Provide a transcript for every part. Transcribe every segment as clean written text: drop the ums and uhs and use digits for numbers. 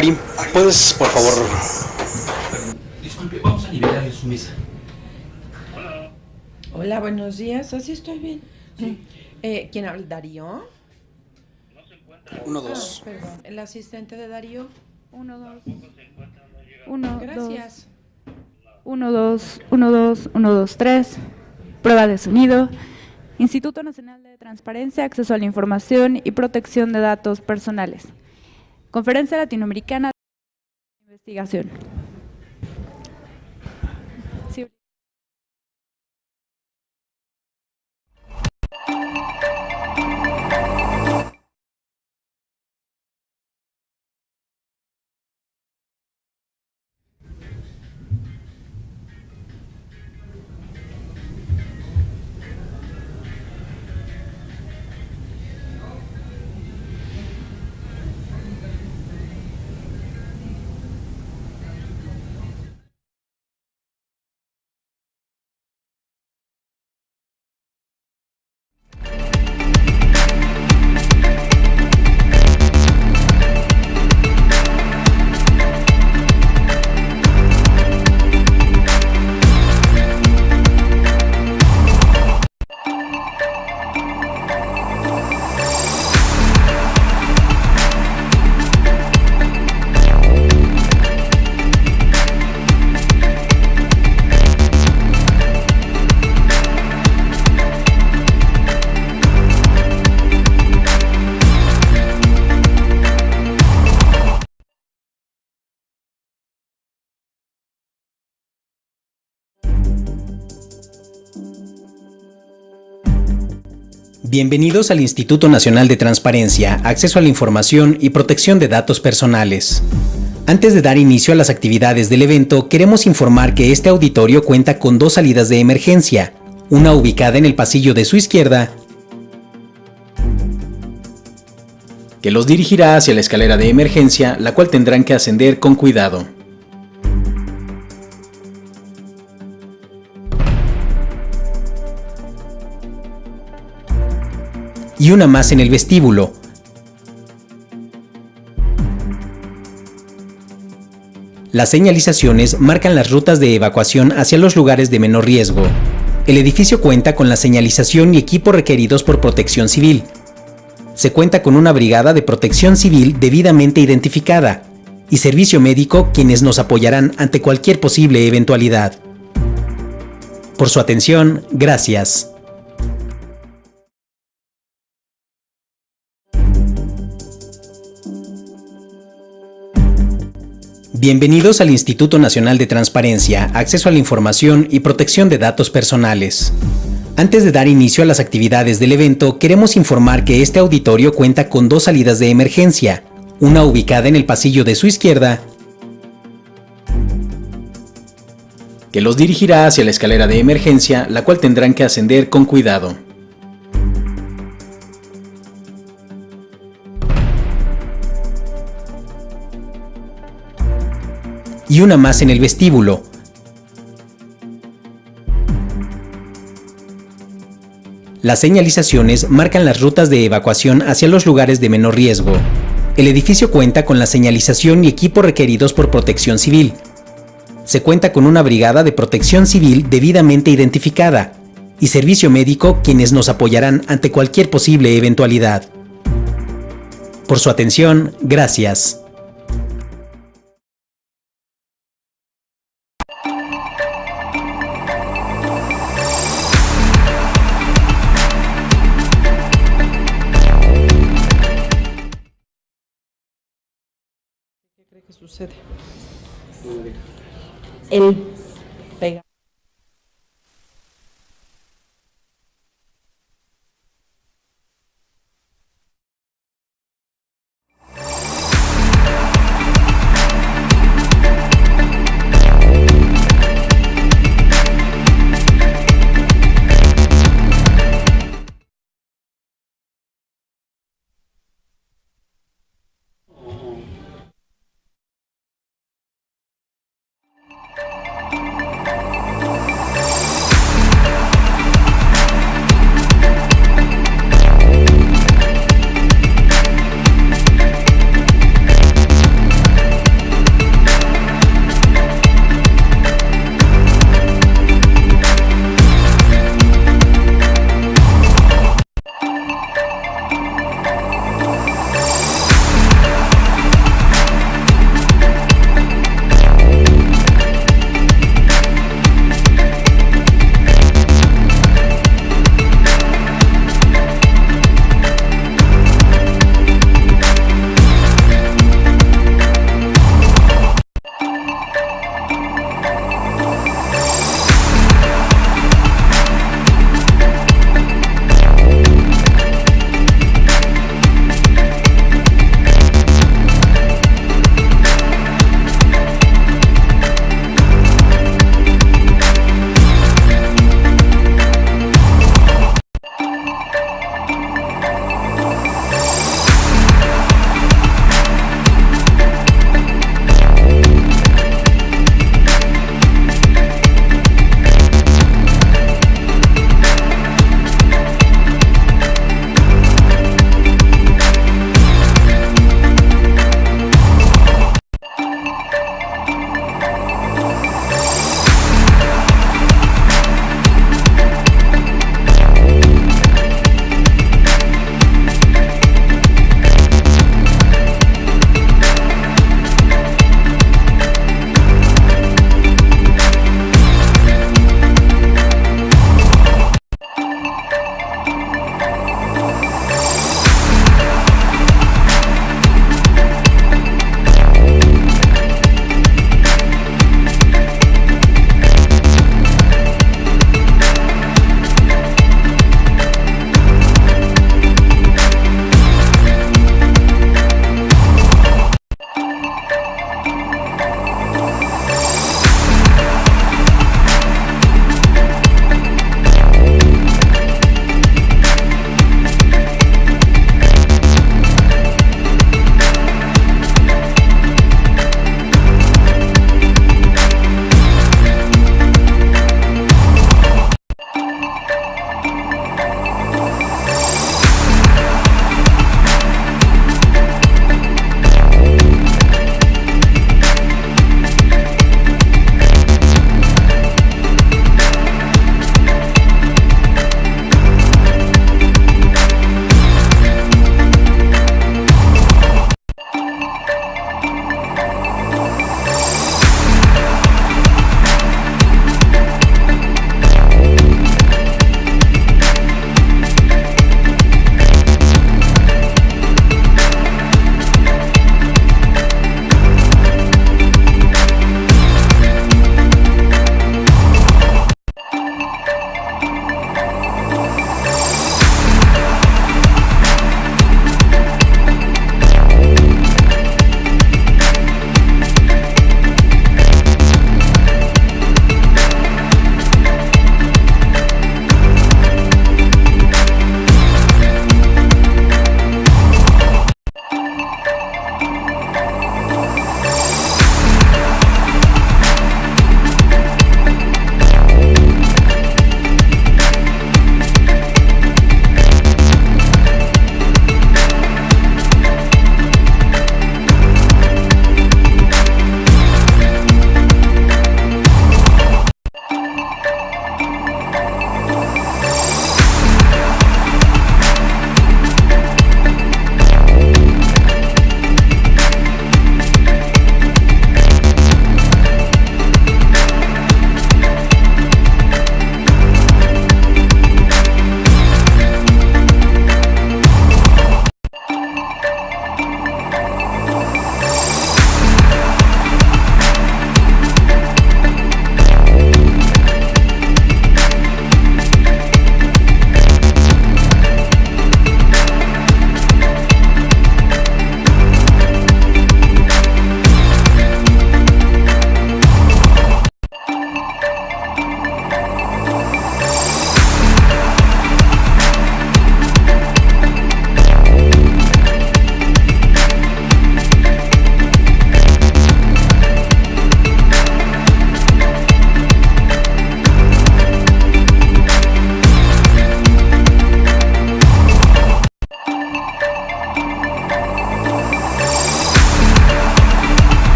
Ari, ¿puedes, por favor? Disculpe, vamos a nivelar su mesa. Hola, buenos días. Así estoy bien. Sí. ¿Quién habla? ¿Darío? Uno, Ah, dos. perdón. ¿El asistente de Darío? 1, 2. 1, 2. Gracias. 1, 2, 1, 2, 1, 2, 3. Prueba de sonido. Instituto Nacional de Transparencia, Acceso a la Información y Protección de Datos Personales. Conferencia Latinoamericana de Investigación. Sí. Bienvenidos al Instituto Nacional de Transparencia, Acceso a la Información y Protección de Datos Personales. Antes de dar inicio a las actividades del evento, queremos informar que este auditorio cuenta con 2 salidas de emergencia, una ubicada en el pasillo de su izquierda, que los dirigirá hacia la escalera de emergencia, la cual tendrán que ascender con cuidado. Y una más en el vestíbulo. Las señalizaciones marcan las rutas de evacuación hacia los lugares de menor riesgo. El edificio cuenta con la señalización y equipo requeridos por Protección Civil. Se cuenta con una brigada de Protección Civil debidamente identificada y servicio médico quienes nos apoyarán ante cualquier posible eventualidad. Por su atención, gracias. Bienvenidos al Instituto Nacional de Transparencia, Acceso a la Información y Protección de Datos Personales. Antes de dar inicio a las actividades del evento, queremos informar que este auditorio cuenta con 2 salidas de emergencia, una ubicada en el pasillo de su izquierda, que los dirigirá hacia la escalera de emergencia, la cual tendrán que ascender con cuidado. Y una más en el vestíbulo. Las señalizaciones marcan las rutas de evacuación hacia los lugares de menor riesgo. El edificio cuenta con la señalización y equipo requeridos por Protección Civil. Se cuenta con una brigada de Protección Civil debidamente identificada y servicio médico quienes nos apoyarán ante cualquier posible eventualidad. Por su atención, gracias. ¿Qué cree que sucede? El pega.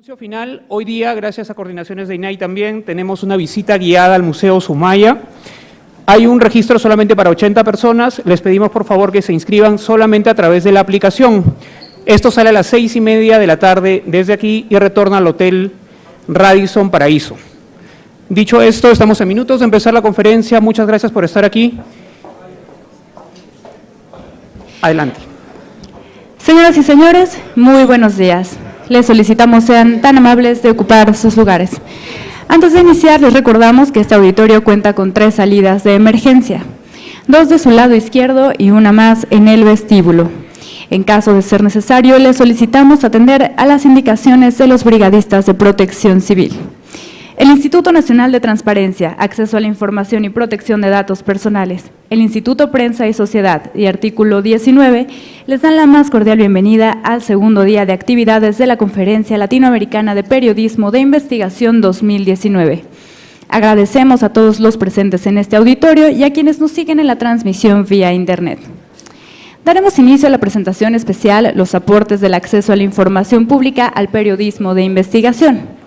Anuncio final, hoy día, gracias a coordinaciones de INAI también, tenemos una visita guiada al Museo Sumaya. Hay un registro solamente para 80 personas, les pedimos por favor que se inscriban solamente a través de la aplicación. Esto sale a las 6:30 de la tarde desde aquí y retorna al Hotel Radisson Paraíso. Dicho esto, estamos en minutos de empezar la conferencia. Muchas gracias por estar aquí. Adelante. Señoras y señores, muy buenos días. Les solicitamos sean tan amables de ocupar sus lugares. Antes de iniciar, les recordamos que este auditorio cuenta con 3 salidas de emergencia, 2 de su lado izquierdo y una más en el vestíbulo. En caso de ser necesario, les solicitamos atender a las indicaciones de los brigadistas de Protección Civil. El Instituto Nacional de Transparencia, Acceso a la Información y Protección de Datos Personales, el Instituto Prensa y Sociedad y Artículo 19 les dan la más cordial bienvenida al segundo día de actividades de la Conferencia Latinoamericana de Periodismo de Investigación 2019. Agradecemos a todos los presentes en este auditorio y a quienes nos siguen en la transmisión vía Internet. Daremos inicio a la presentación especial Los aportes del acceso a la información pública al periodismo de investigación.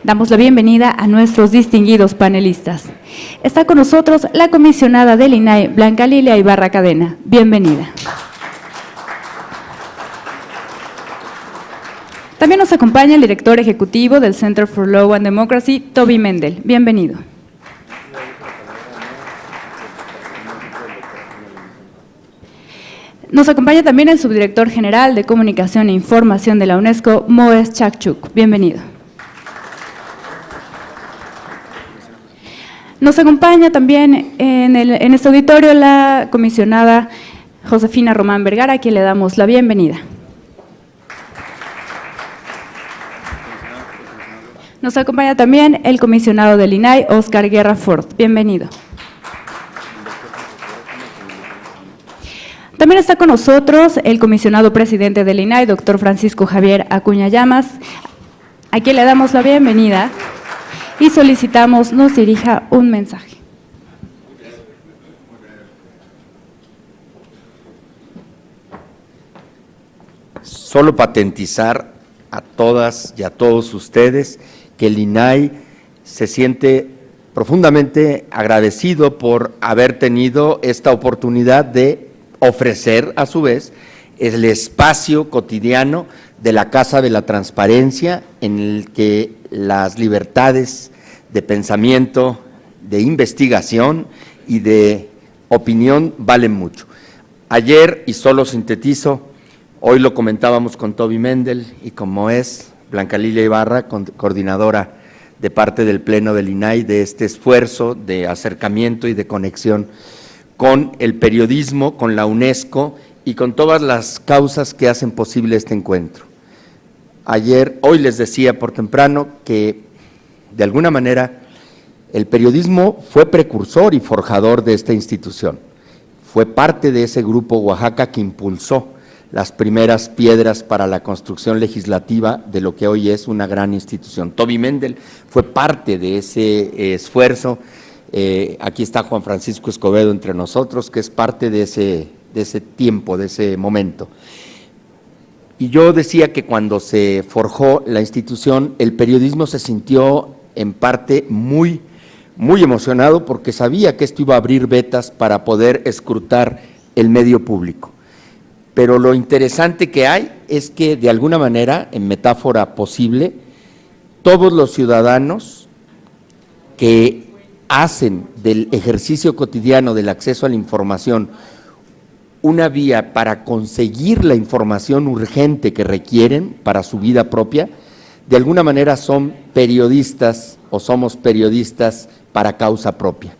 Damos la bienvenida a nuestros distinguidos panelistas. Está con nosotros la comisionada del INAI, Blanca Lilia Ibarra Cadena. Bienvenida. También nos acompaña el director ejecutivo del Center for Law and Democracy, Toby Mendel. Bienvenido. Nos acompaña también el subdirector general de Comunicación e Información de la UNESCO, Moez Chakchuk. Bienvenido. Nos acompaña también en este auditorio la comisionada Josefina Román Vergara, a quien le damos la bienvenida. Nos acompaña también el comisionado del INAI, Oscar Guerra Ford. Bienvenido. También está con nosotros el comisionado presidente del INAI, doctor Francisco Javier Acuña Llamas, a quien le damos la bienvenida y solicitamos nos dirija un mensaje. Solo patentizar a todas y a todos ustedes que el INAI se siente profundamente agradecido por haber tenido esta oportunidad de ofrecer a su vez el espacio cotidiano de la Casa de la Transparencia, en el que las libertades de pensamiento, de investigación y de opinión valen mucho. Ayer, y solo sintetizo, hoy lo comentábamos con Toby Mendel y como es Blanca Lilia Ibarra, coordinadora de parte del Pleno del INAI, de este esfuerzo de acercamiento y de conexión con el periodismo, con la UNESCO y con todas las causas que hacen posible este encuentro. Hoy les decía por temprano que de alguna manera el periodismo fue precursor y forjador de esta institución. Fue parte de ese grupo Oaxaca que impulsó las primeras piedras para la construcción legislativa de lo que hoy es una gran institución. Toby Mendel fue parte de ese esfuerzo. Aquí está Juan Francisco Escobedo entre nosotros, que es parte de ese tiempo, de ese momento. Y yo decía que cuando se forjó la institución, el periodismo se sintió en parte muy emocionado porque sabía que esto iba a abrir vetas para poder escrutar el medio público. Pero lo interesante que hay es que de alguna manera, en metáfora posible, todos los ciudadanos que hacen del ejercicio cotidiano del acceso a la información una vía para conseguir la información urgente que requieren para su vida propia, de alguna manera son periodistas o somos periodistas para causa propia,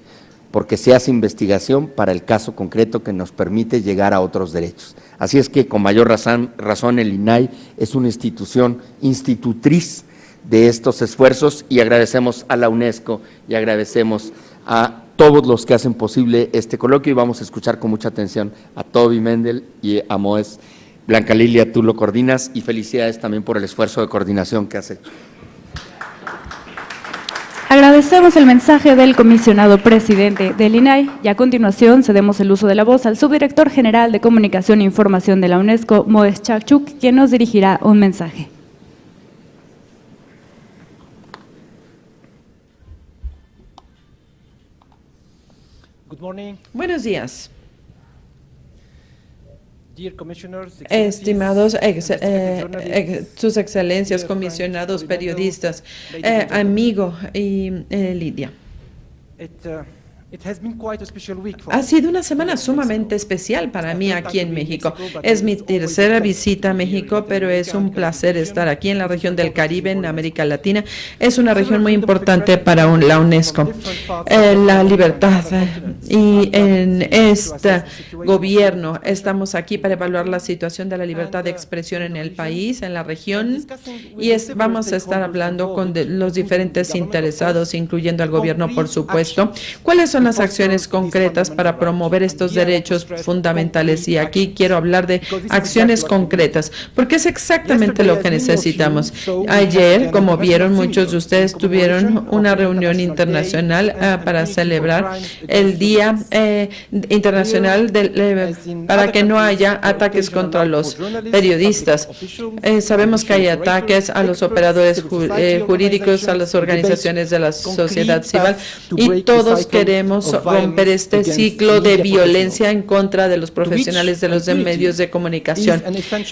porque se hace investigación para el caso concreto que nos permite llegar a otros derechos. Así es que con mayor razón el INAI es una institución institutriz de estos esfuerzos y agradecemos a la UNESCO y agradecemos a todos los que hacen posible este coloquio y vamos a escuchar con mucha atención a Toby Mendel y a Moez. Blanca Lilia, tú lo coordinas y felicidades también por el esfuerzo de coordinación que has hecho. Agradecemos el mensaje del comisionado presidente del INAI y a continuación cedemos el uso de la voz al subdirector general de Comunicación e Información de la UNESCO, Moez Chakchuk, quien nos dirigirá un mensaje. Good morning, Buenos días, dear commissioners, excellencies, estimados respected journalists, sus excelencias, dear friend, comisionados, Fernando, periodistas, ladies and gentlemen. amigo y Lidia. It has been quite a special week for Ha me. sido una semana sumamente especial para mí aquí en México. Es mi tercera visita a México, pero es un placer estar aquí en la región del Caribe, en América Latina. Es una región muy importante para la UNESCO. La libertad y en este gobierno estamos aquí para evaluar la situación de la libertad de expresión en el país, en la región, y vamos a estar hablando con los diferentes interesados, incluyendo al gobierno, por supuesto. ¿Cuáles son las acciones concretas para promover estos derechos fundamentales? Y aquí quiero hablar de acciones concretas, porque es exactamente lo que necesitamos. Ayer, como vieron, muchos de ustedes tuvieron una reunión internacional para celebrar el Día Internacional para que no haya ataques contra los periodistas. Sabemos que hay ataques a los operadores jurídicos, a las organizaciones de la sociedad civil, y todos queremos romper este ciclo de violencia en contra de los profesionales de los medios de comunicación.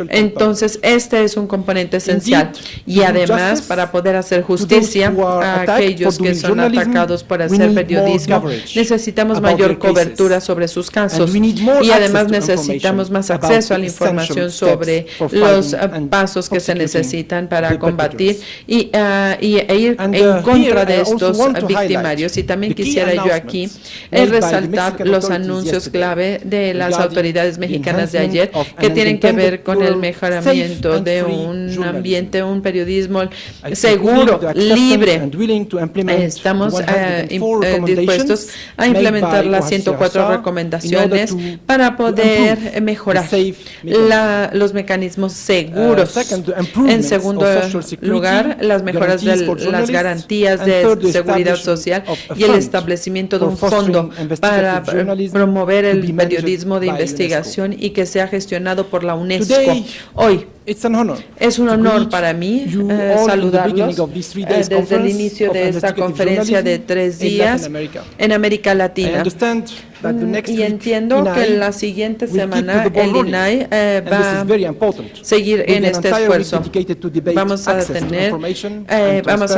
Entonces, este es un componente esencial. Y además, para poder hacer justicia a aquellos que son atacados por hacer periodismo, necesitamos mayor cobertura sobre sus casos. Y además necesitamos más acceso a la información sobre los pasos que se necesitan para combatir e ir en contra de estos victimarios. Y también quisiera yo aquí resaltar los anuncios clave de las autoridades mexicanas de ayer, que tienen que ver con el mejoramiento de un ambiente, un periodismo seguro, libre. Estamos dispuestos a implementar las 104 recomendaciones para poder mejorar los mecanismos seguros. En segundo lugar, las mejoras de las garantías de seguridad social y el establecimiento de un fondo para promover el periodismo de investigación y que sea gestionado por la UNESCO. Hoy es un honor para mí saludarlos desde el inicio de esta conferencia de 3 días en América Latina. Y entiendo que la siguiente semana el INAI va a seguir en este esfuerzo. Vamos a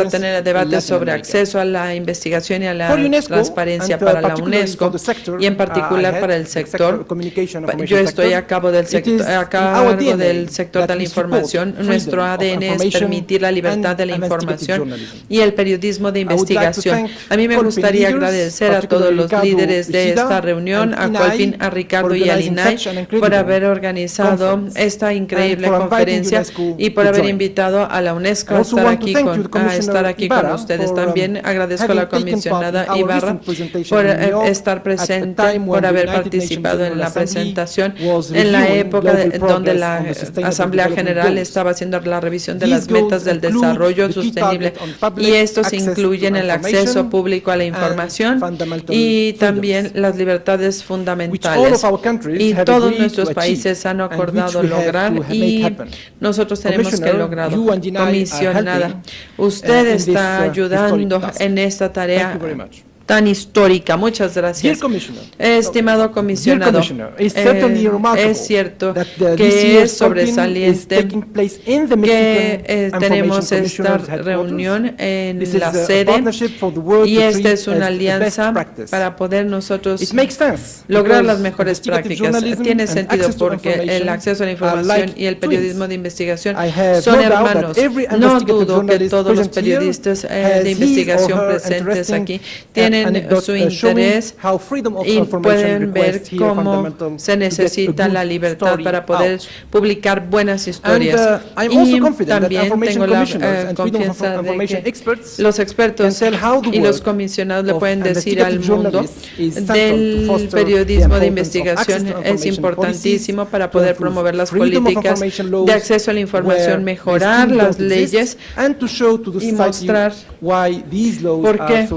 tener debates sobre acceso a la investigación y a la transparencia para la UNESCO, y en particular para el sector. Yo estoy a cargo del sector de la información. Nuestro ADN es permitir la libertad de la información y el periodismo de investigación. A mí me gustaría agradecer a todos los líderes de esta reunión, a Colpin, a Ricardo y al INAI por haber organizado esta increíble conferencia y por haber invitado a la UNESCO a estar aquí con ustedes. También agradezco a la comisionada Ibarra por estar presente, por haber participado en la presentación en la época donde la Asamblea General estaba haciendo la revisión de las metas del desarrollo sostenible, y estos incluyen el acceso público a la información y también las libertades fundamentales, y todos nuestros países han acordado lograr, y nosotros tenemos que lograrlo. Comisionada, usted está ayudando en esta tarea tan histórica. Muchas gracias. Estimado comisionado, es cierto que es sobresaliente que tenemos esta reunión en la sede, y esta es una alianza para poder nosotros lograr las mejores prácticas. Tiene sentido porque el acceso a la información y el periodismo de investigación son hermanos. No dudo que todos los periodistas de investigación presentes aquí tienen su interés y pueden ver cómo se necesita la libertad para poder publicar buenas historias. Y también tengo la confianza de que los expertos y los comisionados le pueden decir al mundo del periodismo de investigación es importantísimo para poder promover las políticas de acceso a la información, mejorar las leyes y mostrar por qué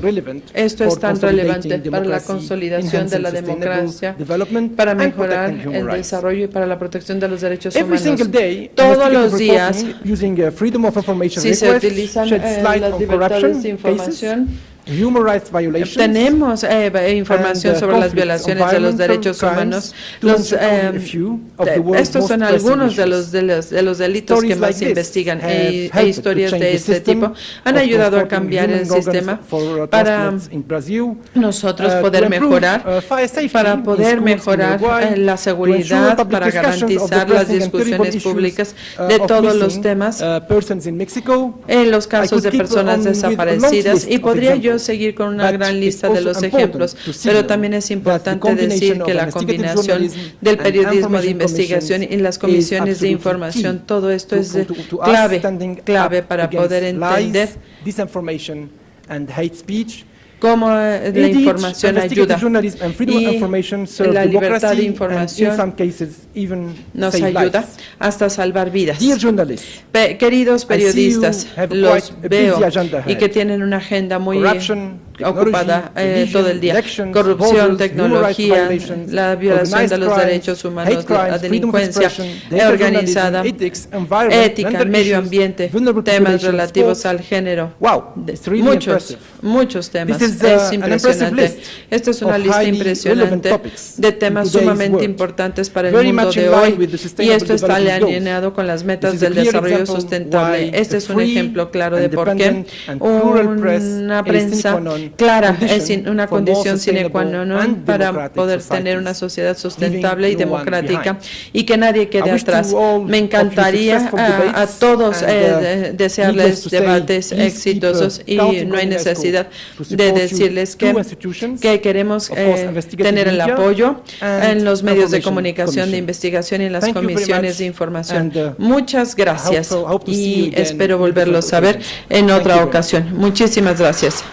esto es tan relevante para la consolidación de la democracia, para mejorar el desarrollo y para la protección de los derechos humanos. Todos los días, si se utilizan las libertades de información, human rights violations. Tenemos información and, sobre las conflicts, violaciones de los derechos environmental humanos. crimes, to mention only a few of the world's Estos son most pressing algunos de issues. los delitos que Stories más like se this investigan have e historias helped to de change the este tipo system han of ayudado a transporting cambiar el human organs sistema for para transplants in Brazil, nosotros to poder improve, mejorar, fire safety para in poder schools in mejorar Uruguay, la to seguridad, ensure public para discussions of the garantizar las pressing and terrible discusiones issues, públicas de of todos los missing, temas persons in Mexico. en los casos I de could keep personas on with a long desaparecidas, list y of podría yo examples, seguir con una but gran it's lista de also los important ejemplos, to signal pero también es that the importante combination decir of que la investigative combinación journalism del and periodismo de information investigación y las commissions comisiones is de absolutely información, key todo esto es to us clave standing up para against poder entender lies, disinformation and hate speech. cómo la Indeed, información investigative ayuda, journalism and freedom of y information serve la libertad democracy de and in información some cases even nos save ayuda lives. hasta salvar vidas. Dear journalists, Queridos periodistas, I see you have los quite a veo busy agenda y ahead. que tienen una agenda muy Corruption, ocupada technology, todo el día. elections, Corrupción, borders, human rights tecnología, violations, la violación de organized los crimes, derechos humanos, hate crimes, la freedom of delincuencia expression, data organizada, journalism, ethics, environment, ética, gender medio issues, ambiente, vulnerable temas populations, relativos sports. al género. Wow, it's really impressive. Muchos temas. This is, Es an impressive impresionante. list Esta es una of lista highly impresionante relevant topics de in temas today's sumamente world. importantes para el Very mundo much de in line hoy, with the y Sustainable esto está Development Goals. alineado con las metas This is a del clear desarrollo example sustentable. why Este a es un free, ejemplo claro de por qué independent and plural press una is prensa sine qua non clara condition es una for more condición sine qua sustainable non and para democratic poder tener societies, una sociedad sustentable y leaving no one democrática, behind. y que nadie quede I wish to atrás. all Me of you encantaría successful a debates todos and, desearles needless to say, debates please exitosos, keep, y counting no hay on UNESCO necesidad to de support you decirles two institutions, que queremos of course, investigative tener el media apoyo and en los medios de information comunicación, de commission. investigación y en las Thank you very comisiones much, de información. and, Muchas gracias, I hope to see you y again espero in volverlos a ver different en occasions. Thank otra you very ocasión. Muchísimas gracias.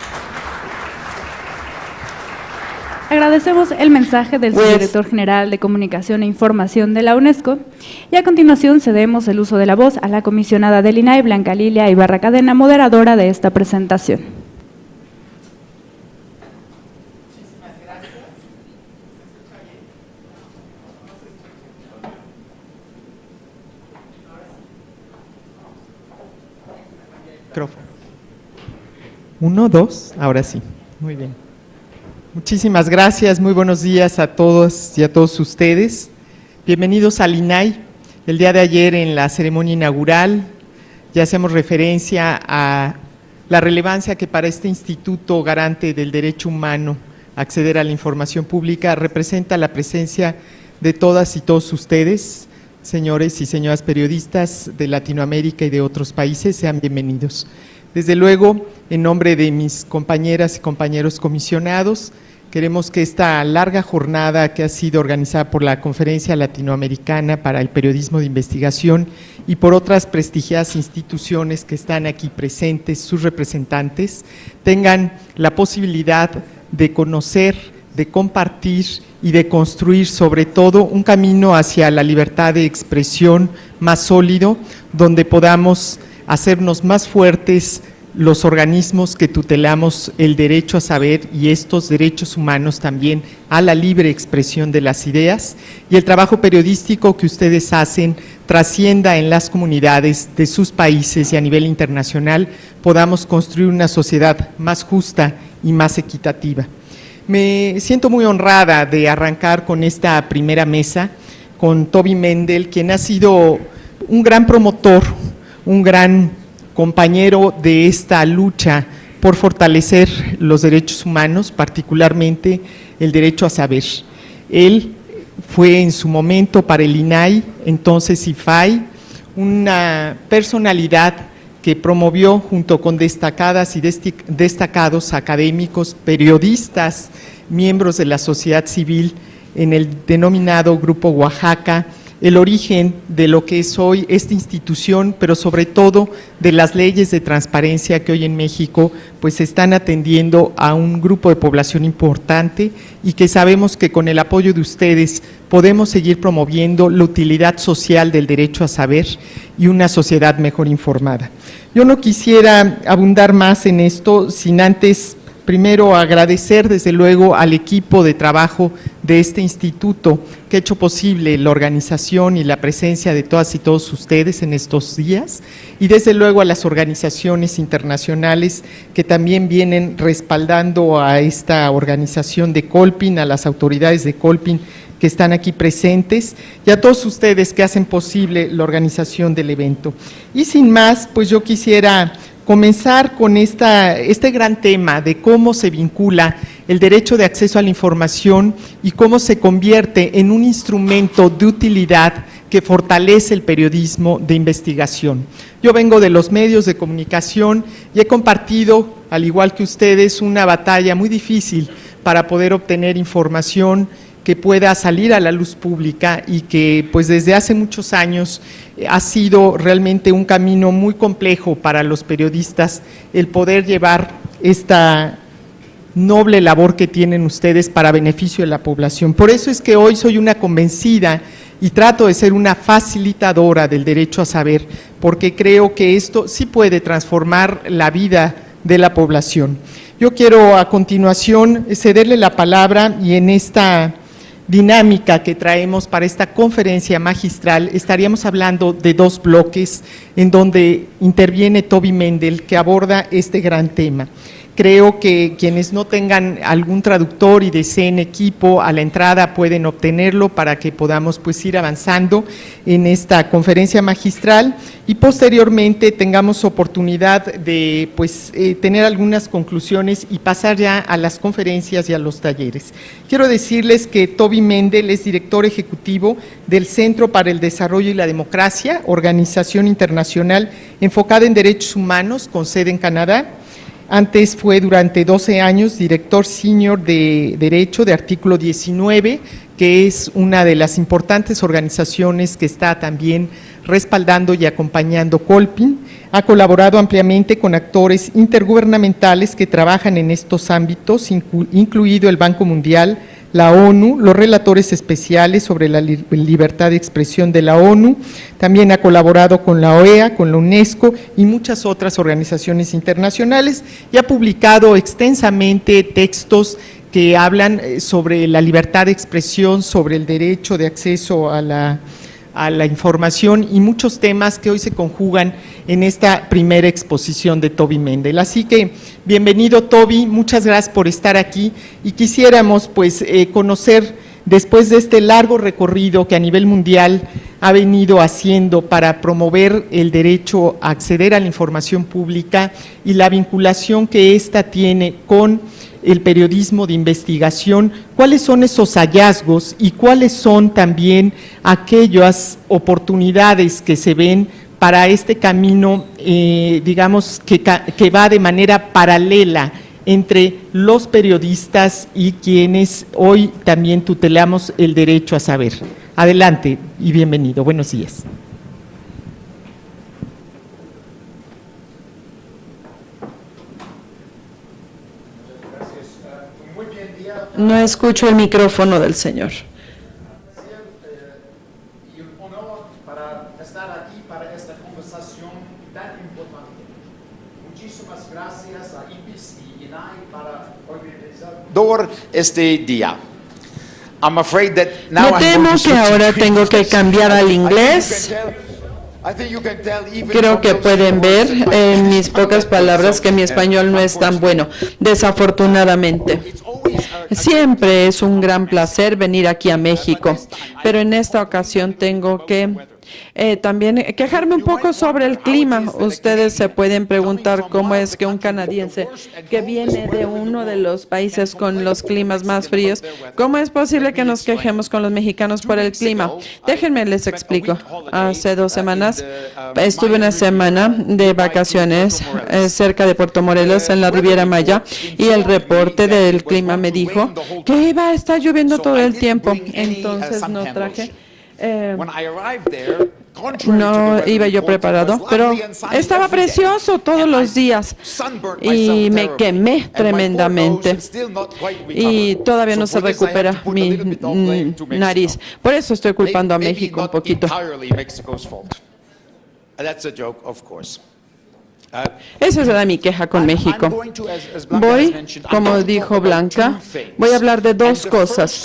Agradecemos el mensaje del subdirector general de Comunicación e Información de la UNESCO, y a continuación cedemos el uso de la voz a la comisionada del INAI, Blanca Lilia Ibarra Cadena, moderadora de esta presentación. Micrófono. 1, 2, ahora sí. Muy bien. Muchísimas gracias, muy buenos días a todos y a todos ustedes. Bienvenidos al INAI. El día de ayer en la ceremonia inaugural ya hacemos referencia a la relevancia que para este instituto garante del derecho humano a acceder a la información pública representa la presencia de todas y todos ustedes, señores y señoras periodistas de Latinoamérica y de otros países. Sean bienvenidos. Desde luego, en nombre de mis compañeras y compañeros comisionados, queremos que esta larga jornada que ha sido organizada por la Conferencia Latinoamericana para el Periodismo de Investigación y por otras prestigiadas instituciones que están aquí presentes, sus representantes, tengan la posibilidad de conocer, de compartir y de construir sobre todo un camino hacia la libertad de expresión más sólido, donde podamos hacernos más fuertes los organismos que tutelamos el derecho a saber y estos derechos humanos también a la libre expresión de las ideas, y el trabajo periodístico que ustedes hacen trascienda en las comunidades de sus países y a nivel internacional podamos construir una sociedad más justa y más equitativa. Me siento muy honrada de arrancar con esta primera mesa con Toby Mendel, quien ha sido un gran promotor, un gran compañero de esta lucha por fortalecer los derechos humanos, particularmente el derecho a saber. Él fue en su momento para el INAI, entonces IFAI, una personalidad que promovió junto con destacadas y destacados académicos, periodistas, miembros de la sociedad civil en el denominado Grupo Oaxaca, el origen de lo que es hoy esta institución, pero sobre todo de las leyes de transparencia que hoy en México pues están atendiendo a un grupo de población importante y que sabemos que con el apoyo de ustedes podemos seguir promoviendo la utilidad social del derecho a saber y una sociedad mejor informada. Yo no quisiera abundar más en esto sin antes primero agradecer desde luego al equipo de trabajo de este instituto que ha hecho posible la organización y la presencia de todas y todos ustedes en estos días, y desde luego a las organizaciones internacionales que también vienen respaldando a esta organización de Colpin, a las autoridades de Colpin que están aquí presentes, y a todos ustedes que hacen posible la organización del evento. Y sin más, pues yo quisiera comenzar con este gran tema de cómo se vincula el derecho de acceso a la información y cómo se convierte en un instrumento de utilidad que fortalece el periodismo de investigación. Yo vengo de los medios de comunicación y he compartido, al igual que ustedes, una batalla muy difícil para poder obtener información que pueda salir a la luz pública y que pues desde hace muchos años ha sido realmente un camino muy complejo para los periodistas el poder llevar esta noble labor que tienen ustedes para beneficio de la población. Por eso es que hoy soy una convencida y trato de ser una facilitadora del derecho a saber, porque creo que esto sí puede transformar la vida de la población. Yo quiero a continuación cederle la palabra y en esta dinámica que traemos para esta conferencia magistral estaríamos hablando de dos bloques en donde interviene Toby Mendel, que aborda este gran tema. Creo que quienes no tengan algún traductor y deseen equipo a la entrada pueden obtenerlo para que podamos pues ir avanzando en esta conferencia magistral y posteriormente tengamos oportunidad de pues tener algunas conclusiones y pasar ya a las conferencias y a los talleres. Quiero decirles que Toby Mendel es director ejecutivo del Centro para el Desarrollo y la Democracia, organización internacional enfocada en derechos humanos con sede en Canadá. Antes fue durante 12 años director senior de Derecho de Artículo 19, que es una de las importantes organizaciones que está también respaldando y acompañando Colpin. Ha colaborado ampliamente con actores intergubernamentales que trabajan en estos ámbitos, incluido el Banco Mundial, la ONU, los relatores especiales sobre la libertad de expresión de la ONU, también ha colaborado con la OEA, con la UNESCO y muchas otras organizaciones internacionales y ha publicado extensamente textos que hablan sobre la libertad de expresión, sobre el derecho de acceso a la información y muchos temas que hoy se conjugan en esta primera exposición de Toby Mendel. Así que, bienvenido Toby, muchas gracias por estar aquí y quisiéramos pues conocer, después de este largo recorrido que a nivel mundial ha venido haciendo para promover el derecho a acceder a la información pública y la vinculación que ésta tiene con el periodismo de investigación, cuáles son esos hallazgos y cuáles son también aquellas oportunidades que se ven para este camino, digamos, que va de manera paralela entre los periodistas y quienes hoy también tutelamos el derecho a saber. Adelante y bienvenido, buenos días. No escucho el micrófono del señor. Y un honor para estar aquí para esta conversación tan importante. Muchísimas gracias a IPIS y INAI para organizar este día. I'm afraid that now Me temo que ahora tengo que cambiar al inglés. Creo que pueden ver en mis pocas palabras que mi español no es tan bueno, desafortunadamente. Siempre es un gran placer venir aquí a México, pero en esta ocasión tengo que también quejarme un poco sobre el clima. Ustedes se pueden preguntar cómo es que un canadiense que viene de uno de los países con los climas más fríos, ¿cómo es posible que nos quejemos con los mexicanos por el clima? Déjenme les explico. Hace 2 semanas estuve una semana de vacaciones cerca de Puerto Morelos, en la Riviera Maya, y el reporte del clima me dijo que iba a estar lloviendo todo el tiempo. Entonces no traje... no iba yo preparado, pero estaba precioso todos los días y me quemé tremendamente y todavía no se recupera mi nariz. Por eso estoy culpando a México un poquito. Esa será mi queja con México. Voy, como dijo Blanca, voy a hablar de dos cosas.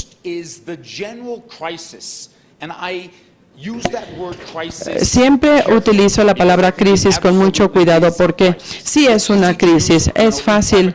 Siempre utilizo la palabra crisis con mucho cuidado porque sí es una crisis. Es fácil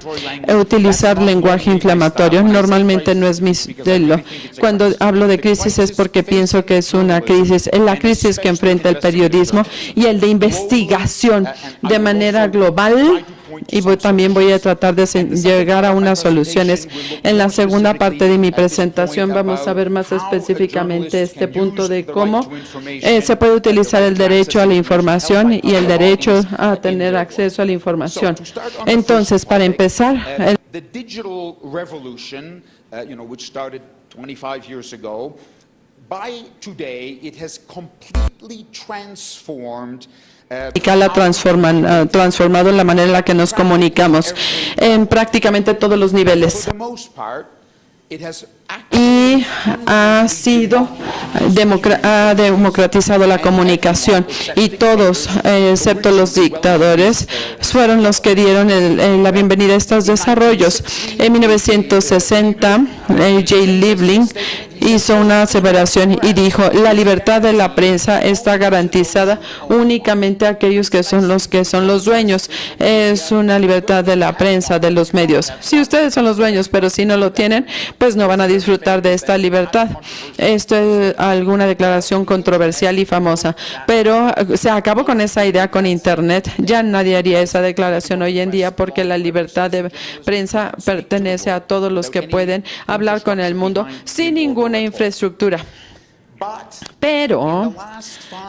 utilizar lenguaje inflamatorio. Normalmente no es mi estilo. Cuando hablo de crisis es porque pienso que es una crisis. Es la crisis que enfrenta el periodismo y el de investigación de manera global. Y también voy a tratar de llegar a unas soluciones. En la segunda parte de mi presentación vamos a ver más específicamente este punto de cómo se puede utilizar el derecho a la información y el derecho a tener acceso a la información. Entonces, para empezar, The digital revolution, which started 25 years ago, by today it has completely transformed la transformado en la manera en la que nos comunicamos en prácticamente todos los niveles. Y ha democratizado la comunicación y todos, excepto los dictadores, fueron los que dieron la bienvenida a estos desarrollos. En 1960, J. Liebling hizo una aseveración y dijo: la libertad de la prensa está garantizada únicamente a aquellos que son los dueños. Es una libertad de la prensa, de los medios. Si ustedes son los dueños, pero si no lo tienen, pues no van a disfrutar de esta libertad. Esto es alguna declaración controversial y famosa, pero se acabó con esa idea con Internet. Ya nadie haría esa declaración hoy en día porque la libertad de prensa pertenece a todos los que pueden hablar con el mundo sin ninguna infraestructura. Pero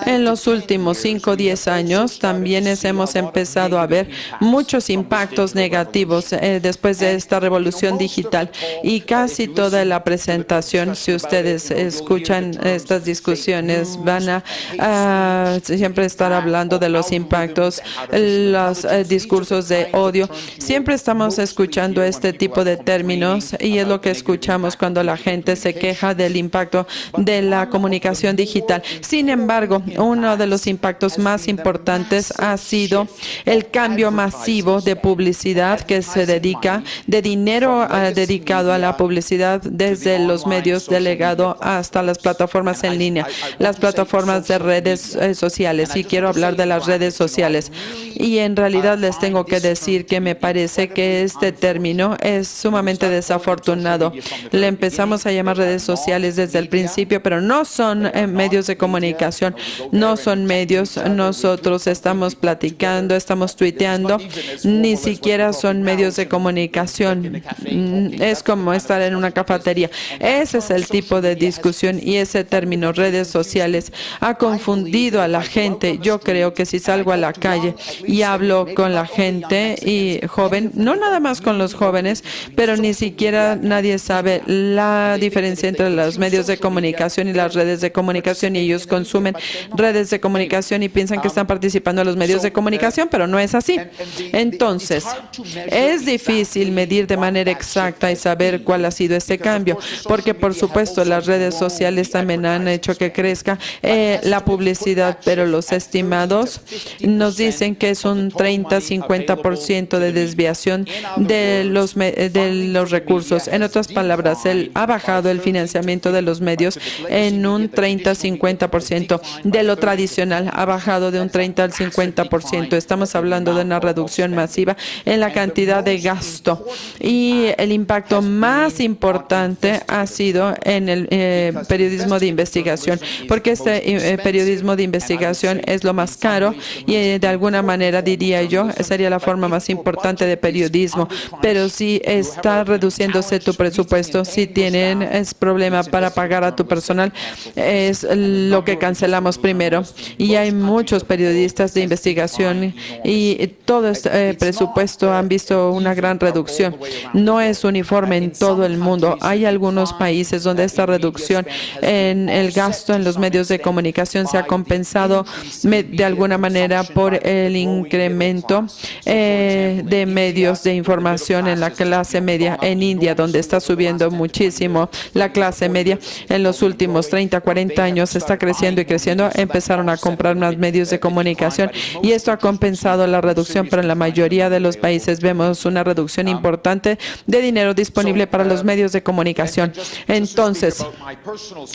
en los últimos 5 o 10 años también hemos empezado a ver muchos impactos negativos después de esta revolución digital. Y casi toda la presentación, si ustedes escuchan estas discusiones, van a siempre estar hablando de los impactos, los discursos de odio. Siempre estamos escuchando este tipo de términos y es lo que escuchamos cuando la gente se queja del impacto de la comunicación digital. Sin embargo, uno de los impactos más importantes ha sido el cambio masivo de publicidad que se dedica, de dinero dedicado a la publicidad desde los medios delegado hasta las plataformas en línea, las plataformas de redes sociales. Y quiero hablar de las redes sociales. Y en realidad les tengo que decir que me parece que este término es sumamente desafortunado. Le empezamos a llamar redes sociales desde el principio, pero no son medios de comunicación, no son medios. Nosotros estamos platicando, estamos tuiteando, ni siquiera son medios de comunicación. Es como estar en una cafetería. Ese es el tipo de discusión y ese término redes sociales ha confundido a la gente. Yo creo que si salgo a la calle y hablo con la gente y joven, no nada más con los jóvenes, pero ni siquiera nadie sabe la diferencia entre los medios de comunicación y las redes de comunicación, y ellos consumen redes de comunicación y piensan que están participando en los medios de comunicación, pero no es así. Entonces, es difícil medir de manera exacta y saber cuál ha sido este cambio, porque por supuesto las redes sociales también han hecho que crezca la publicidad, pero los estimados nos dicen que es un 30-50% de desviación de los recursos. En otras palabras, ha bajado el financiamiento de los medios en un 30-50%. De lo tradicional ha bajado de un 30 al 50%. Estamos hablando de una reducción masiva en la cantidad de gasto. Y el impacto más importante ha sido en el periodismo de investigación, porque este periodismo de investigación es lo más caro y de alguna manera, diría yo, sería la forma más importante de periodismo. Pero si está reduciéndose tu presupuesto, si tienen problema para pagar a tu personal, es lo que cancelamos primero. Y hay muchos periodistas de investigación y todo este presupuesto han visto una gran reducción. No es uniforme en todo el mundo. Hay algunos países donde esta reducción en el gasto en los medios de comunicación se ha compensado de alguna manera por el incremento de medios de información en la clase media. En India, donde está subiendo muchísimo la clase media en los últimos 30 30, 40 años está creciendo y creciendo, empezaron a comprar más medios de comunicación y esto ha compensado la reducción, pero en la mayoría de los países vemos una reducción importante de dinero disponible para los medios de comunicación. Entonces,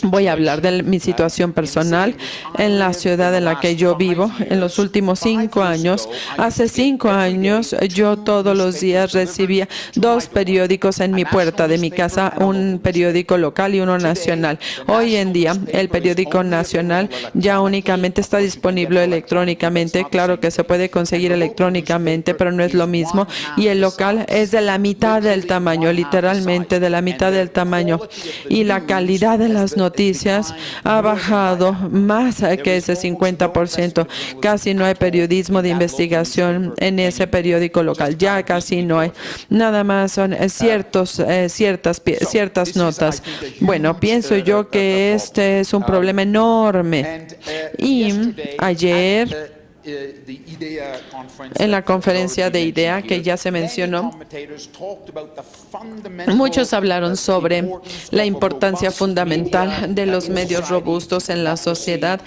voy a hablar de mi situación personal en la ciudad en la que yo vivo. En los últimos 5 años, hace 5 años, yo todos los días recibía 2 periódicos en mi puerta de mi casa, un periódico local y uno nacional. Hoy en día, el periódico nacional ya únicamente está disponible electrónicamente. Claro que se puede conseguir electrónicamente, pero no es lo mismo. Y el local es de la mitad del tamaño, literalmente de la mitad del tamaño. Y la calidad de las noticias ha bajado más que ese 50%. Casi no hay periodismo de investigación en ese periódico local. Ya casi no hay. Nada más son ciertas notas. Bueno, pienso yo que este es un problema enorme. Y ayer, en la conferencia de IDEA que ya se mencionó, muchos hablaron sobre la importancia fundamental de los medios robustos en la sociedad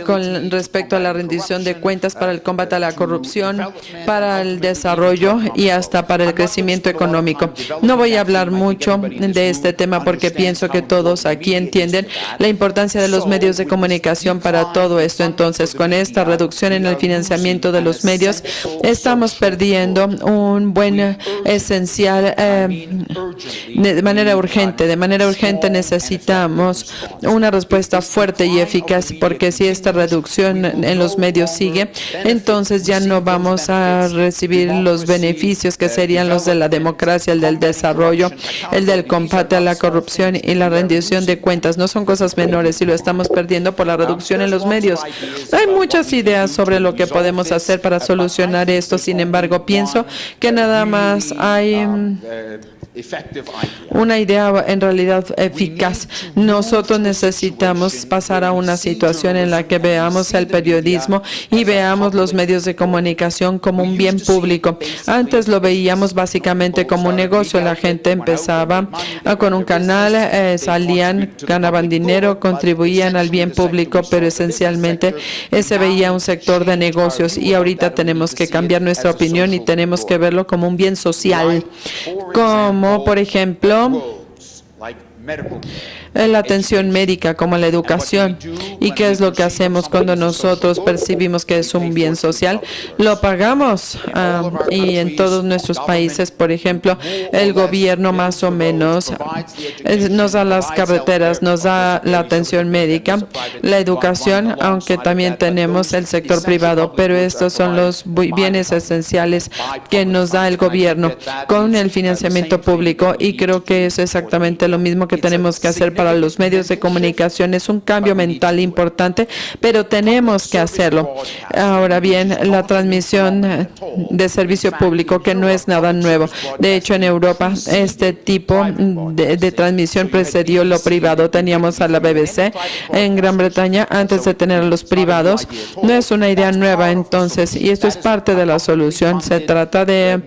con respecto a la rendición de cuentas para el combate a la corrupción, para el desarrollo y hasta para el crecimiento económico. No voy a hablar mucho de este tema porque pienso que todos aquí entienden la importancia de los medios de comunicación para todo esto. Entonces, con esta reducción en el financiamiento de los medios, estamos perdiendo un buen esencial de manera urgente. De manera urgente necesitamos una respuesta fuerte y eficaz, porque si esta reducción en los medios sigue, entonces ya no vamos a recibir los beneficios que serían los de la democracia, el del desarrollo, el del combate a la corrupción y la rendición de cuentas. No son cosas menores y lo estamos perdiendo por la reducción en los medios. Hay muchas ideas sobre lo que podemos hacer para solucionar esto. Sin embargo, pienso que nada más hay una idea en realidad eficaz. Nosotros necesitamos pasar a una situación en la que veamos el periodismo y veamos los medios de comunicación como un bien público. Antes lo veíamos básicamente como un negocio. La gente empezaba con un canal, salían, ganaban dinero, contribuían al bien público, pero esencialmente se veía un sector de negocios, y ahorita tenemos que cambiar nuestra opinión y tenemos que verlo como un bien social, como por ejemplo la atención médica, como la educación. ¿Y qué es lo que hacemos cuando nosotros percibimos que es un bien social? Lo pagamos. Y en todos nuestros países, por ejemplo, el gobierno más o menos nos da las carreteras, nos da la atención médica, la educación, aunque también tenemos el sector privado, pero estos son los bienes esenciales que nos da el gobierno con el financiamiento público, y creo que es exactamente lo mismo que tenemos que hacer para los medios de comunicación. Es un cambio mental importante, pero tenemos que hacerlo. Ahora bien, la transmisión de servicio público, que no es nada nuevo. De hecho, en Europa, este tipo de transmisión precedió lo privado. Teníamos a la BBC en Gran Bretaña antes de tener a los privados. No es una idea nueva, entonces, y esto es parte de la solución. Se trata de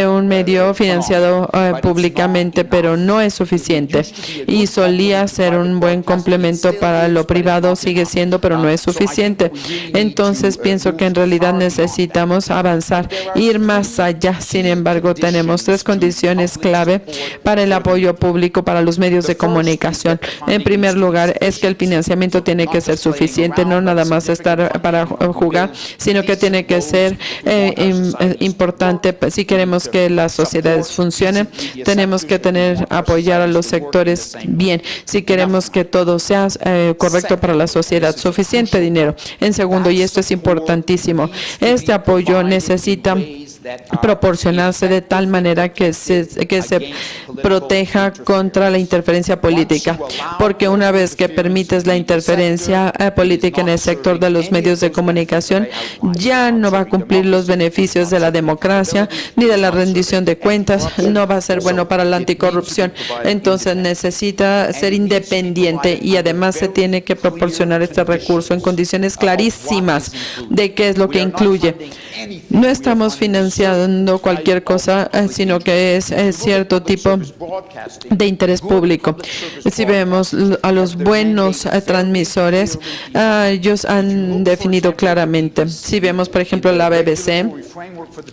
un medio financiado públicamente, pero no es suficiente. Y solía ser un buen complemento para lo privado, sigue siendo, pero no es suficiente. Entonces pienso que en realidad necesitamos avanzar, ir más allá. Sin embargo, tenemos 3 condiciones clave para el apoyo público para los medios de comunicación. En primer lugar, es que el financiamiento tiene que ser suficiente, no nada más estar para jugar, sino que tiene que ser importante. Si queremos que las sociedades funcionen, tenemos que apoyar a los sectores bien. Si queremos que todo sea correcto para la sociedad, suficiente dinero. En segundo, y esto es importantísimo, este apoyo necesita proporcionarse de tal manera que se proteja contra la interferencia política, porque una vez que permites la interferencia política en el sector de los medios de comunicación, ya no va a cumplir los beneficios de la democracia ni de la rendición de cuentas, no va a ser bueno para la anticorrupción. Entonces necesita ser independiente, y además se tiene que proporcionar este recurso en condiciones clarísimas de qué es lo que incluye. No estamos financiando financiando cualquier cosa, sino que es cierto tipo de interés público. Si vemos a los buenos transmisores, ellos han definido claramente. Si vemos, por ejemplo, la BBC,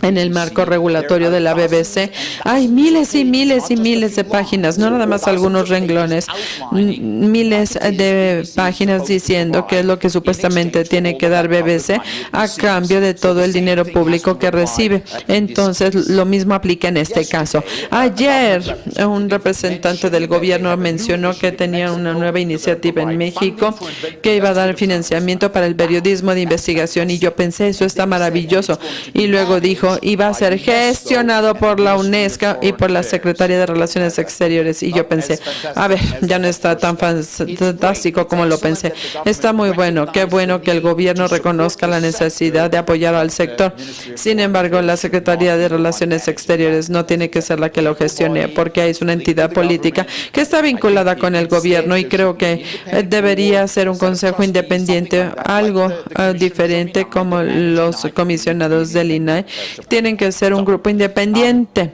en el marco regulatorio de la BBC, hay miles y miles y miles de páginas, no nada más algunos renglones, miles de páginas diciendo qué es lo que supuestamente tiene que dar BBC a cambio de todo el dinero público que recibe. Entonces, lo mismo aplica en este caso. Ayer, un representante del gobierno mencionó que tenía una nueva iniciativa en México que iba a dar financiamiento para el periodismo de investigación, y yo pensé, eso está maravilloso. Y luego dijo, iba a ser gestionado por la UNESCO y por la Secretaría de Relaciones Exteriores. Y yo pensé, a ver, ya no está tan fantástico como lo pensé. Está muy bueno, qué bueno que el gobierno reconozca la necesidad de apoyar al sector. Sin embargo, la Secretaría de Relaciones Exteriores no tiene que ser la que lo gestione, porque es una entidad política que está vinculada con el gobierno, y creo que debería ser un consejo independiente, algo diferente como los comisionados del INAI. Tienen que ser un grupo independiente.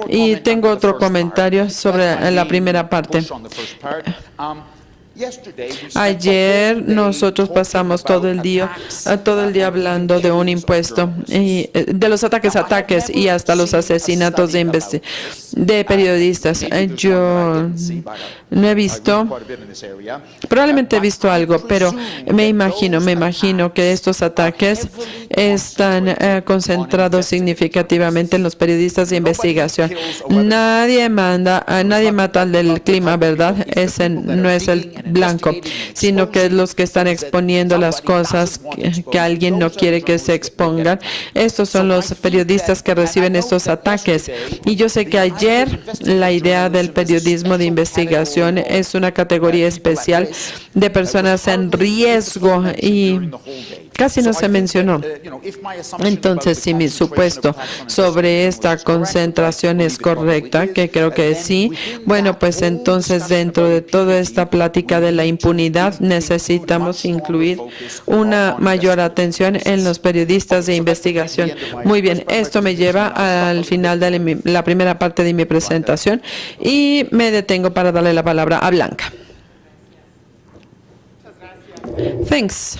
Y tengo otro comentario sobre la primera parte. Ayer nosotros pasamos todo el día hablando de un impuesto, y de los ataques y hasta los asesinatos de periodistas. Yo no he visto, probablemente he visto algo, pero me imagino que estos ataques están concentrados significativamente en los periodistas de investigación. Nadie mata al del clima, ¿verdad? Ese no es el blanco, sino que es los que están exponiendo las cosas que alguien no quiere que se expongan. Estos son los periodistas que reciben estos ataques. Y yo sé que ayer la idea del periodismo de investigación es una categoría especial de personas en riesgo, y casi no se mencionó. Entonces, si mi supuesto sobre esta concentración es correcta, que creo que sí, bueno, pues entonces dentro de toda esta plática de la impunidad necesitamos incluir una mayor atención en los periodistas de investigación. Muy bien, esto me lleva al final de la primera parte de mi presentación, y me detengo para darle la palabra a Blanca. Thanks.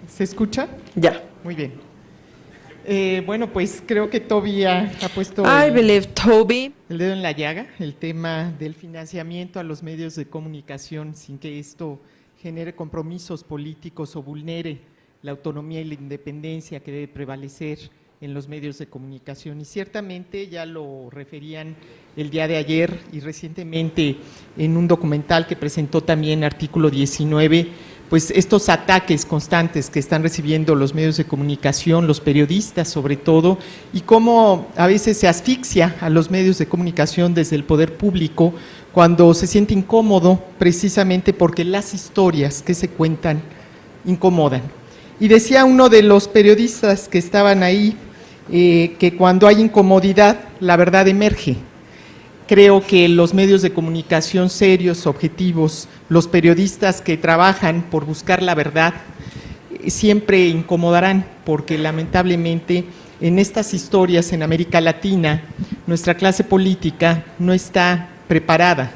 ¿Se escucha? Ya. Muy bien. Bueno, pues creo que Toby ha puesto I believe Toby el dedo en la llaga, el tema del financiamiento a los medios de comunicación sin que esto genere compromisos políticos o vulnere la autonomía y la independencia que debe prevalecer en los medios de comunicación. Y ciertamente ya lo referían el día de ayer y recientemente en un documental que presentó también Artículo 19, pues estos ataques constantes que están recibiendo los medios de comunicación, los periodistas sobre todo, y cómo a veces se asfixia a los medios de comunicación desde el poder público cuando se siente incómodo, precisamente porque las historias que se cuentan incomodan. Y decía uno de los periodistas que estaban ahí, que cuando hay incomodidad, la verdad emerge. Creo que los medios de comunicación serios, objetivos, los periodistas que trabajan por buscar la verdad, siempre incomodarán, porque lamentablemente en estas historias en América Latina, nuestra clase política no está preparada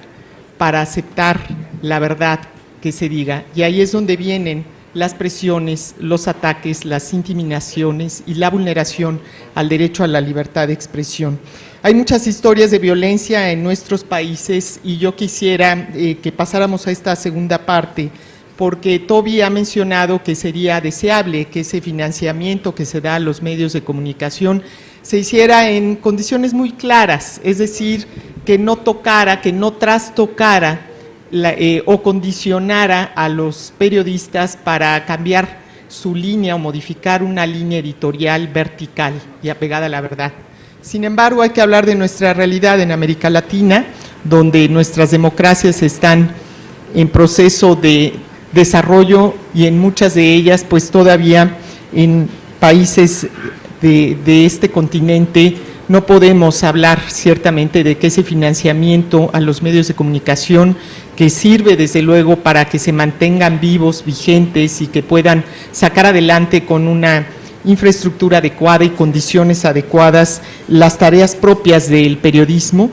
para aceptar la verdad que se diga. Y ahí es donde vienen las presiones, los ataques, las intimidaciones y la vulneración al derecho a la libertad de expresión. Hay muchas historias de violencia en nuestros países y yo quisiera que pasáramos a esta segunda parte, porque Toby ha mencionado que sería deseable que ese financiamiento que se da a los medios de comunicación se hiciera en condiciones muy claras, es decir, que no tocara, que no trastocara o condicionara a los periodistas para cambiar su línea o modificar una línea editorial vertical y apegada a la verdad. Sin embargo, hay que hablar de nuestra realidad en América Latina, donde nuestras democracias están en proceso de desarrollo y en muchas de ellas, pues todavía en países de este continente, no podemos hablar ciertamente de que ese financiamiento a los medios de comunicación, que sirve desde luego para que se mantengan vivos, vigentes y que puedan sacar adelante con una infraestructura adecuada y condiciones adecuadas las tareas propias del periodismo,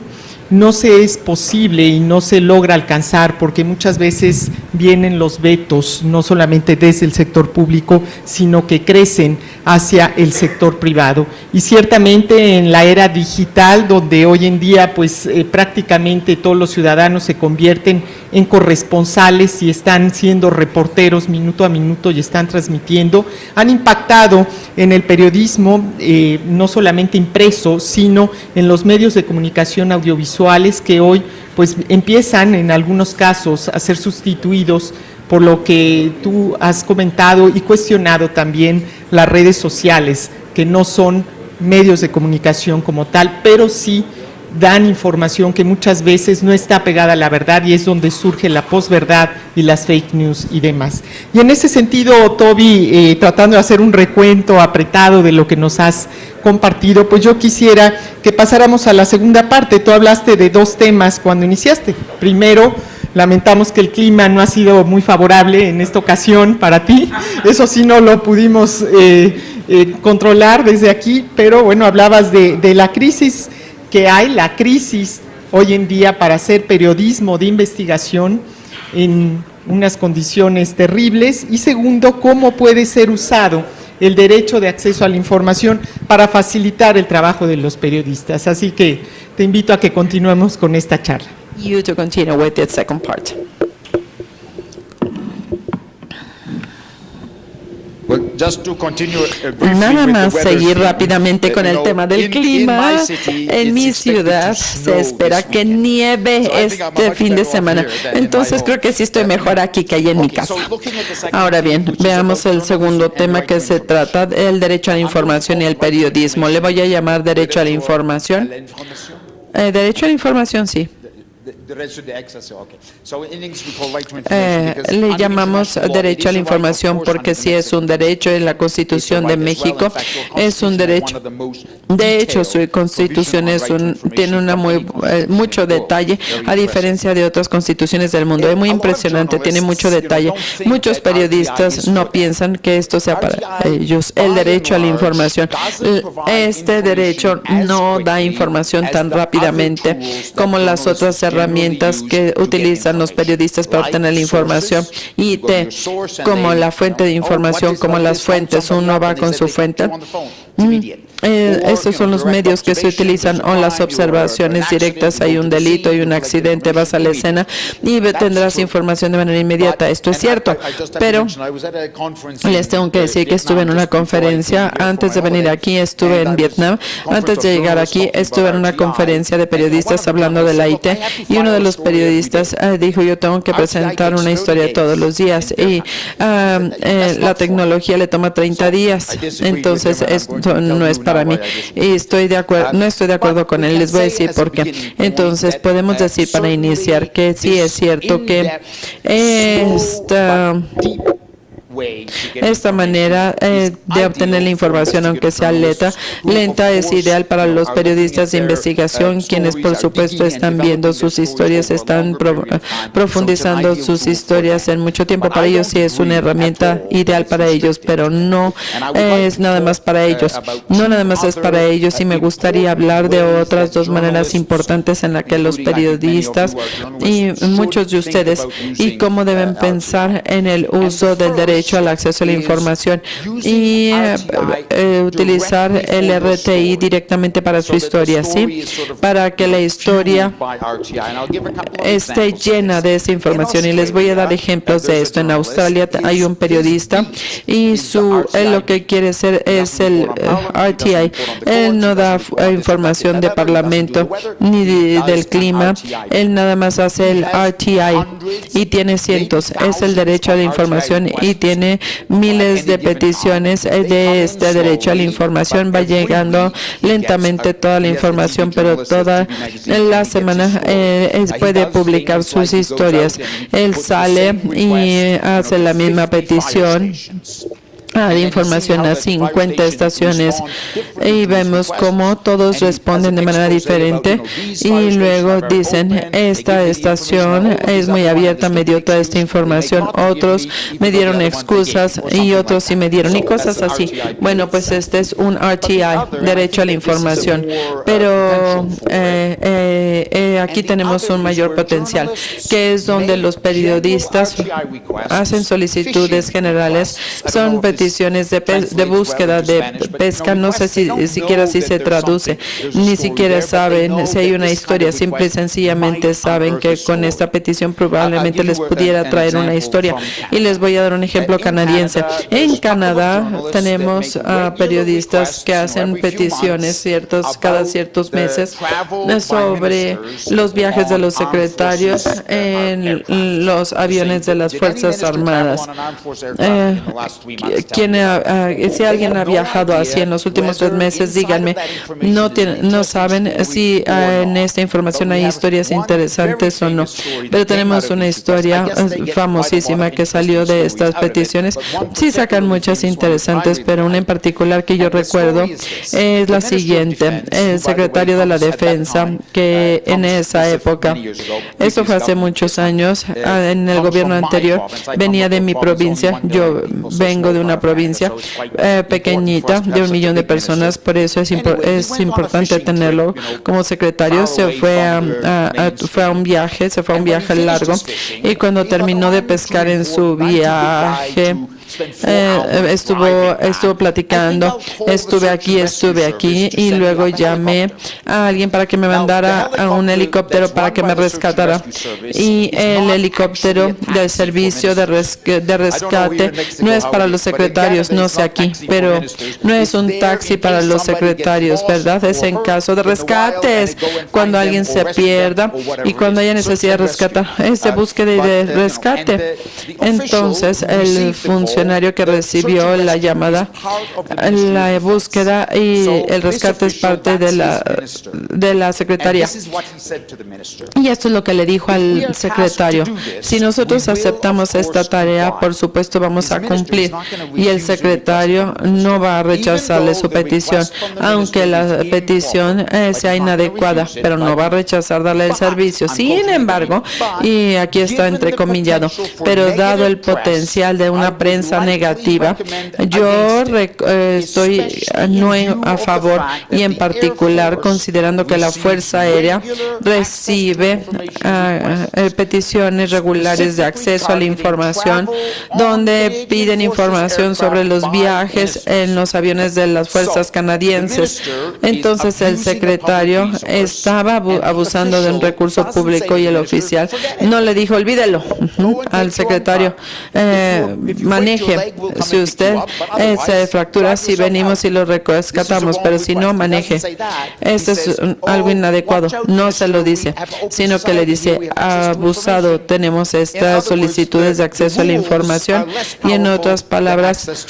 no se es posible y no se logra alcanzar porque muchas veces vienen los vetos, no solamente desde el sector público, sino que crecen hacia el sector privado. Y ciertamente en la era digital, donde hoy en día pues prácticamente todos los ciudadanos se convierten en corresponsales y están siendo reporteros minuto a minuto y están transmitiendo, han impactado en el periodismo, no solamente impreso, sino en los medios de comunicación audiovisuales que hoy pues empiezan en algunos casos a ser sustituidos por lo que tú has comentado y cuestionado también, las redes sociales, que no son medios de comunicación como tal, pero sí dan información que muchas veces no está pegada a la verdad y es donde surge la posverdad y las fake news y demás. Y en ese sentido, Toby, tratando de hacer un recuento apretado de lo que nos has compartido, pues yo quisiera que pasáramos a la segunda parte. Tú hablaste de dos temas cuando iniciaste. Primero, lamentamos que el clima no ha sido muy favorable en esta ocasión para ti, eso sí no lo pudimos controlar desde aquí, pero bueno, hablabas de la crisis que hay, la crisis hoy en día para hacer periodismo de investigación en unas condiciones terribles, y segundo, cómo puede ser usado el derecho de acceso a la información para facilitar el trabajo de los periodistas. Así que te invito a que continuemos con esta charla. You to continue with the second part. Well, just to continue, briefly Nada with the más weather seguir theme, rápidamente con el tema del clima. in my city, En mi it's expected ciudad to se snow espera this que weekend. nieve So I think I'm este much fin de better off semana. here than in my Entonces home. creo que sí estoy mejor aquí que allá en mi Okay, casa. so looking at the second Ahora bien, theme, which is veamos about el segundo journalism and tema right que to se information. trata del derecho a la información y el periodismo. Le voy a llamar derecho a la información. La información. Derecho a la información, sí. Derecho de acceso, okay. So in English we call right to information because Le under llamamos international law, derecho a la it is a right, of información course, porque under sí es un derecho en la Constitución de México, es un derecho. De hecho, su Constitución tiene una mucho detalle, a diferencia de otras constituciones del mundo. Es muy impresionante, tiene mucho detalle. Muchos periodistas no piensan que esto sea para ellos. El derecho a la información. Este derecho no da información tan rápidamente como las otras herramientas que utilizan los periodistas para obtener la información. Y como la fuente de información, como las fuentes, uno va con su fuente. Estos son los medios que se utilizan o las observaciones directas. Hay un delito, hay un accidente, vas a la escena y tendrás información de manera inmediata. Esto es cierto, pero les tengo que decir que estuve en una conferencia antes de venir aquí, estuve en Vietnam, antes de llegar aquí estuve en una conferencia de periodistas hablando de la IT y uno de los periodistas dijo: yo tengo que presentar una historia todos los días y la tecnología le toma 30 días, entonces esto no es para mí y no estoy de acuerdo con él. Les voy a decir por qué. Entonces podemos decir para iniciar que sí es cierto que esta manera de obtener la información, aunque sea lenta, es ideal para los periodistas de investigación, quienes por supuesto están viendo sus historias, están profundizando sus historias en mucho tiempo. Para ellos sí es una herramienta ideal para ellos, pero no es nada más para ellos. No nada más es para ellos, y me gustaría hablar de otras dos maneras importantes en las que los periodistas y muchos de ustedes y cómo deben pensar en el uso del derecho al acceso a la información y utilizar el RTI directamente para su historia, ¿sí? Para que la historia esté llena de esa información. Y les voy a dar ejemplos de esto. En Australia hay un periodista y él lo que quiere hacer es el RTI. Él no da información de parlamento ni del clima. Él nada más hace el RTI y tiene cientos. Es el derecho a la información y tiene miles de peticiones de este derecho a la información. Va llegando lentamente toda la información, pero toda la semana puede publicar sus historias. Él sale y hace la misma petición de información a 50 estaciones y vemos cómo todos responden de manera diferente y luego dicen, esta estación es muy abierta, me dio toda esta información, otros me dieron excusas y otros sí me dieron y cosas así. Bueno, pues este es un RTI, derecho a la información, pero aquí tenemos un mayor potencial, que es donde los periodistas hacen solicitudes generales, son peticiones de búsqueda de pesca, no sé si siquiera si se traduce, ni siquiera saben si hay una historia, simple y sencillamente saben que con esta petición probablemente les pudiera traer una historia. Y les voy a dar un ejemplo canadiense. En Canadá tenemos periodistas que hacen peticiones cada ciertos meses sobre los viajes de los secretarios en los aviones de las Fuerzas Armadas. Si alguien ha viajado así en los últimos 3 meses, díganme, no saben si en esta información hay historias interesantes o no. Pero tenemos una historia famosísima que salió de estas peticiones. Sí sacan muchas interesantes, pero una en particular que yo recuerdo es la siguiente. El secretario de la Defensa, que en esa época, esto fue hace muchos años, en el gobierno anterior, venía de mi provincia. Yo vengo de una provincia pequeñita, de 1 millón de personas, por eso es importante tenerlo como secretario. Se fue a un viaje largo y cuando terminó de pescar en su viaje, estuvo platicando, estuve aquí y luego llamé a alguien para que me mandara a un helicóptero para que me rescatara, y el helicóptero del servicio de rescate no es para los secretarios, no sé aquí, pero no es un taxi para los secretarios, ¿verdad? Es en caso de rescates, cuando alguien se pierda y cuando haya necesidad de rescatar, es de búsqueda y de rescate. Entonces el funcionario que recibió la llamada, la búsqueda y el rescate es parte de la secretaría. Y esto es lo que le dijo al secretario: si nosotros aceptamos esta tarea, por supuesto vamos a cumplir, y el secretario no va a rechazarle su petición, aunque la petición sea inadecuada, pero no va a rechazar darle el servicio. Sin embargo, y aquí está entrecomillado, pero dado el potencial de una prensa negativa, yo estoy no a favor, y en particular considerando que la Fuerza Aérea recibe peticiones regulares de acceso a la información, donde piden información sobre los viajes en los aviones de las fuerzas canadienses. Entonces el secretario estaba abusando de un recurso público y el oficial no le dijo: olvídelo al secretario, maneje. Si usted se fractura, si venimos y lo rescatamos, pero si no, maneje. Esto es algo inadecuado. No se lo dice, sino que le dice: abusado, tenemos estas solicitudes de acceso a la información, y en otras palabras,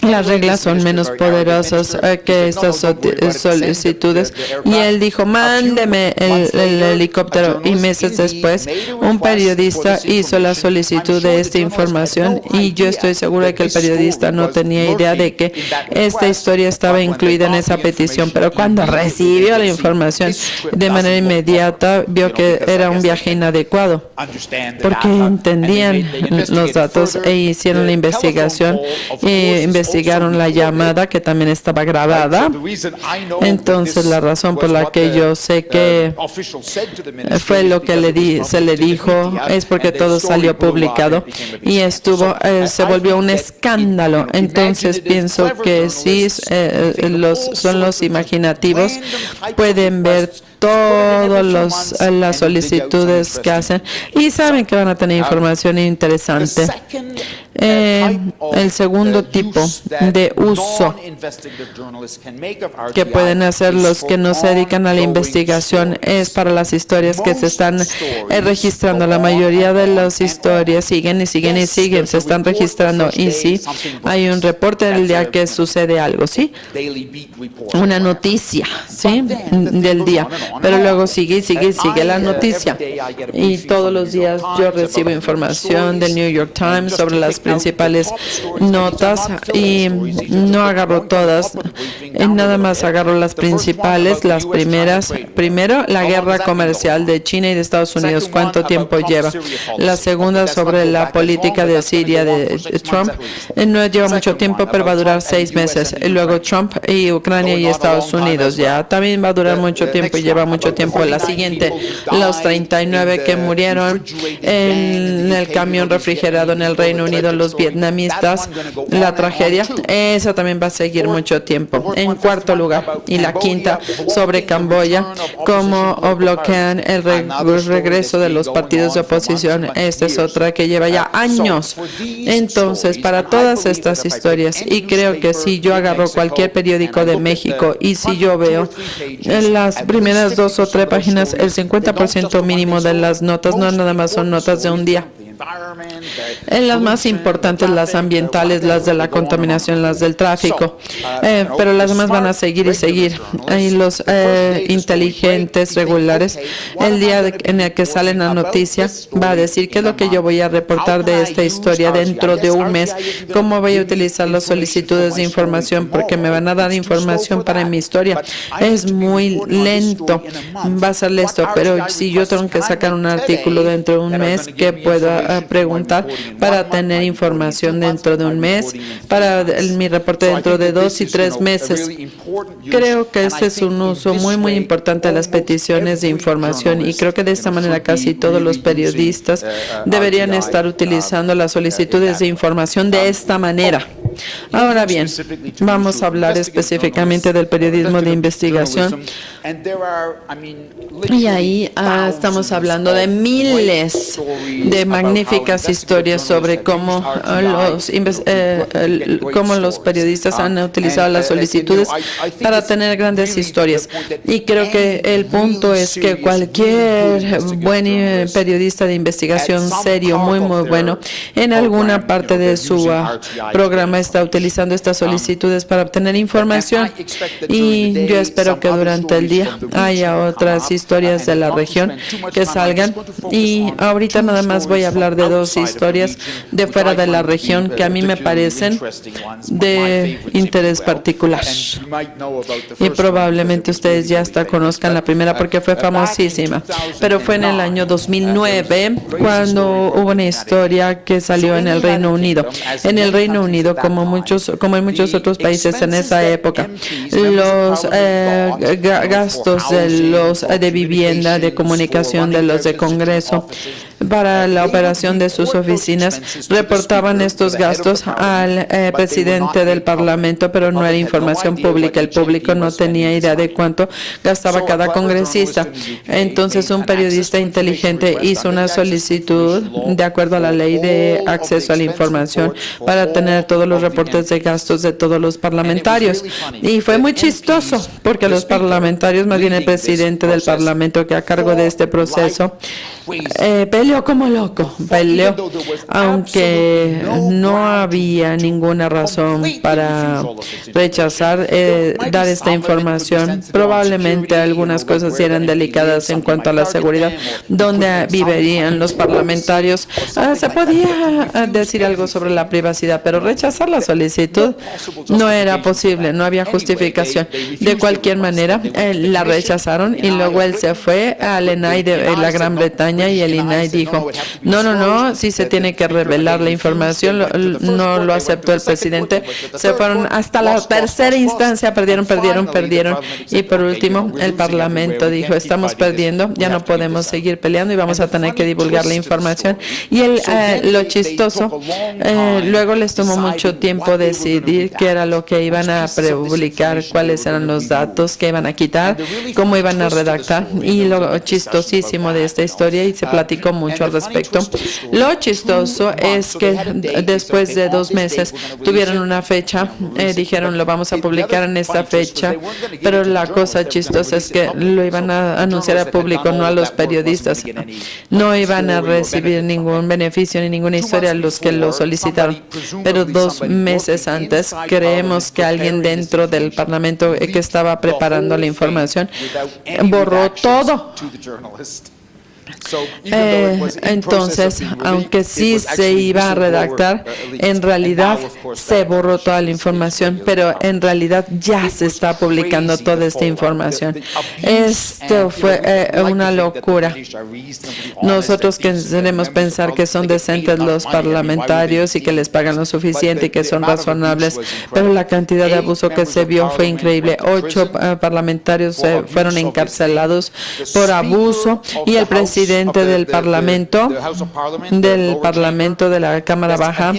las reglas son menos poderosas que estas solicitudes. Y él dijo: mándeme el helicóptero. Y meses después, un periodista hizo la solicitud de esta información, y yo estoy seguro de que el periodista no tenía idea de que esta historia estaba incluida en esa petición. Pero cuando recibió la información, de manera inmediata vio que era un viaje inadecuado, porque entendían los datos e hicieron la investigación investigaron la llamada, que también estaba grabada. Entonces la razón por la que yo sé que fue lo que se le dijo es porque todo salió publicado y se volvió un escándalo. Entonces pienso que sí, son los imaginativos, pueden ver todas las solicitudes que hacen y saben que van a tener información interesante. El segundo tipo de uso que pueden hacer los que no se dedican a la investigación es para las historias que se están registrando. La mayoría de las historias siguen y siguen y siguen, se están registrando, y sí, hay un reporte del día que sucede algo, ¿sí? Una noticia, ¿sí? Del día, pero luego sigue y sigue y sigue la noticia. Y todos los días yo recibo información del New York Times sobre las principales notas y no agarro todas, nada más agarro las principales, las primeras. Primero, la guerra comercial de China y de Estados Unidos, ¿cuánto tiempo lleva? La segunda, sobre la política de Siria de Trump, no lleva mucho tiempo, pero va a durar 6 meses. Y luego Trump y Ucrania y Estados Unidos, ya también va a durar mucho tiempo y lleva mucho tiempo. La siguiente, los 39 que murieron en el camión refrigerado en el Reino Unido, los vietnamistas, la tragedia, esa también va a seguir mucho tiempo. En cuarto lugar, y la quinta, sobre Camboya, cómo bloquean el regreso de los partidos de oposición. Esta es otra que lleva ya años. Entonces, para todas estas historias, y creo que si yo agarro cualquier periódico de México y si yo veo en las primeras 2 o 3 páginas, el 50% mínimo de las notas no nada más son notas de un día. En las más importantes, las ambientales, las de la contaminación, las del tráfico, pero las demás van a seguir y seguir. Y los inteligentes, regulares, el día en el que sale la noticia, va a decir qué es lo que yo voy a reportar de esta historia dentro de un mes, cómo voy a utilizar las solicitudes de información, porque me van a dar información para mi historia. Es muy lento, va a ser esto, pero si yo tengo que sacar un artículo dentro de un mes, ¿qué puedo preguntar para tener información dentro de un mes, para mi reporte dentro de 2 y 3 meses? Creo que este es un uso muy importante de las peticiones de información y creo que de esta manera casi todos los periodistas deberían estar utilizando las solicitudes de información de esta manera. Ahora bien, vamos a hablar específicamente del periodismo de investigación. Y ahí estamos hablando de miles de magníficas historias sobre cómo los periodistas han utilizado las solicitudes para tener grandes historias. Y creo que el punto es que cualquier buen periodista de investigación serio, muy bueno, en alguna parte de su programa está utilizando estas solicitudes para obtener información. Y yo espero que durante el día haya otras historias de la región que salgan. Y ahorita nada más voy a hablar de 2 historias de fuera de la región que a mí me parecen de interés particular. Y probablemente ustedes ya hasta conozcan la primera porque fue famosísima. Pero fue en el año 2009 cuando hubo una historia que salió en el Reino Unido. En el Reino Unido, como en muchos otros países en esa época, los gastos de vivienda, de comunicación de los de Congreso para la operación de sus oficinas reportaban estos gastos al presidente del Parlamento, pero no era información pública. El público no tenía idea de cuánto gastaba cada congresista. Entonces, un periodista inteligente hizo una solicitud de acuerdo a la ley de acceso a la información para tener todos los reportes de gastos de todos los parlamentarios. Y fue muy chistoso porque los parlamentarios, más bien el presidente del Parlamento que a cargo de este proceso, peleó como loco, aunque no había ninguna razón para rechazar dar esta información. Probablemente algunas cosas eran delicadas en cuanto a la seguridad, donde vivirían los parlamentarios. Se podía decir algo sobre la privacidad, pero rechazar la solicitud no era posible, no había justificación. De cualquier manera, la rechazaron y luego él se fue al INAI de la Gran Bretaña y el INAI dijo, no, sí se tiene que revelar la información, no lo aceptó el presidente, se fueron hasta la tercera instancia, perdieron, y por último el Parlamento dijo, estamos perdiendo, ya no podemos seguir peleando y vamos a tener que divulgar la información. Y lo chistoso, luego les tomó mucho tiempo decidir qué era lo que iban a publicar, cuáles eran los datos que iban a quitar, cómo iban a redactar, y lo chistosísimo de esta historia, y se platicó mucho al respecto. Lo chistoso es que después de 2 meses tuvieron una fecha, dijeron lo vamos a publicar en esta fecha, pero la cosa chistosa es que lo iban a anunciar al público, no a los periodistas. No iban a recibir ningún beneficio ni ninguna historia a los que lo solicitaron. Pero 2 meses antes, creemos que alguien dentro del Parlamento que estaba preparando la información borró todo. Entonces, aunque sí se iba a redactar, en realidad se borró toda la información, pero en realidad ya se está publicando toda esta información. Esto fue una locura. Nosotros queremos pensar que son decentes los parlamentarios y que les pagan lo suficiente y que son razonables, pero la cantidad de abuso que se vio fue increíble. 8 parlamentarios fueron encarcelados por abuso y el presidente del Parlamento de la Cámara Baja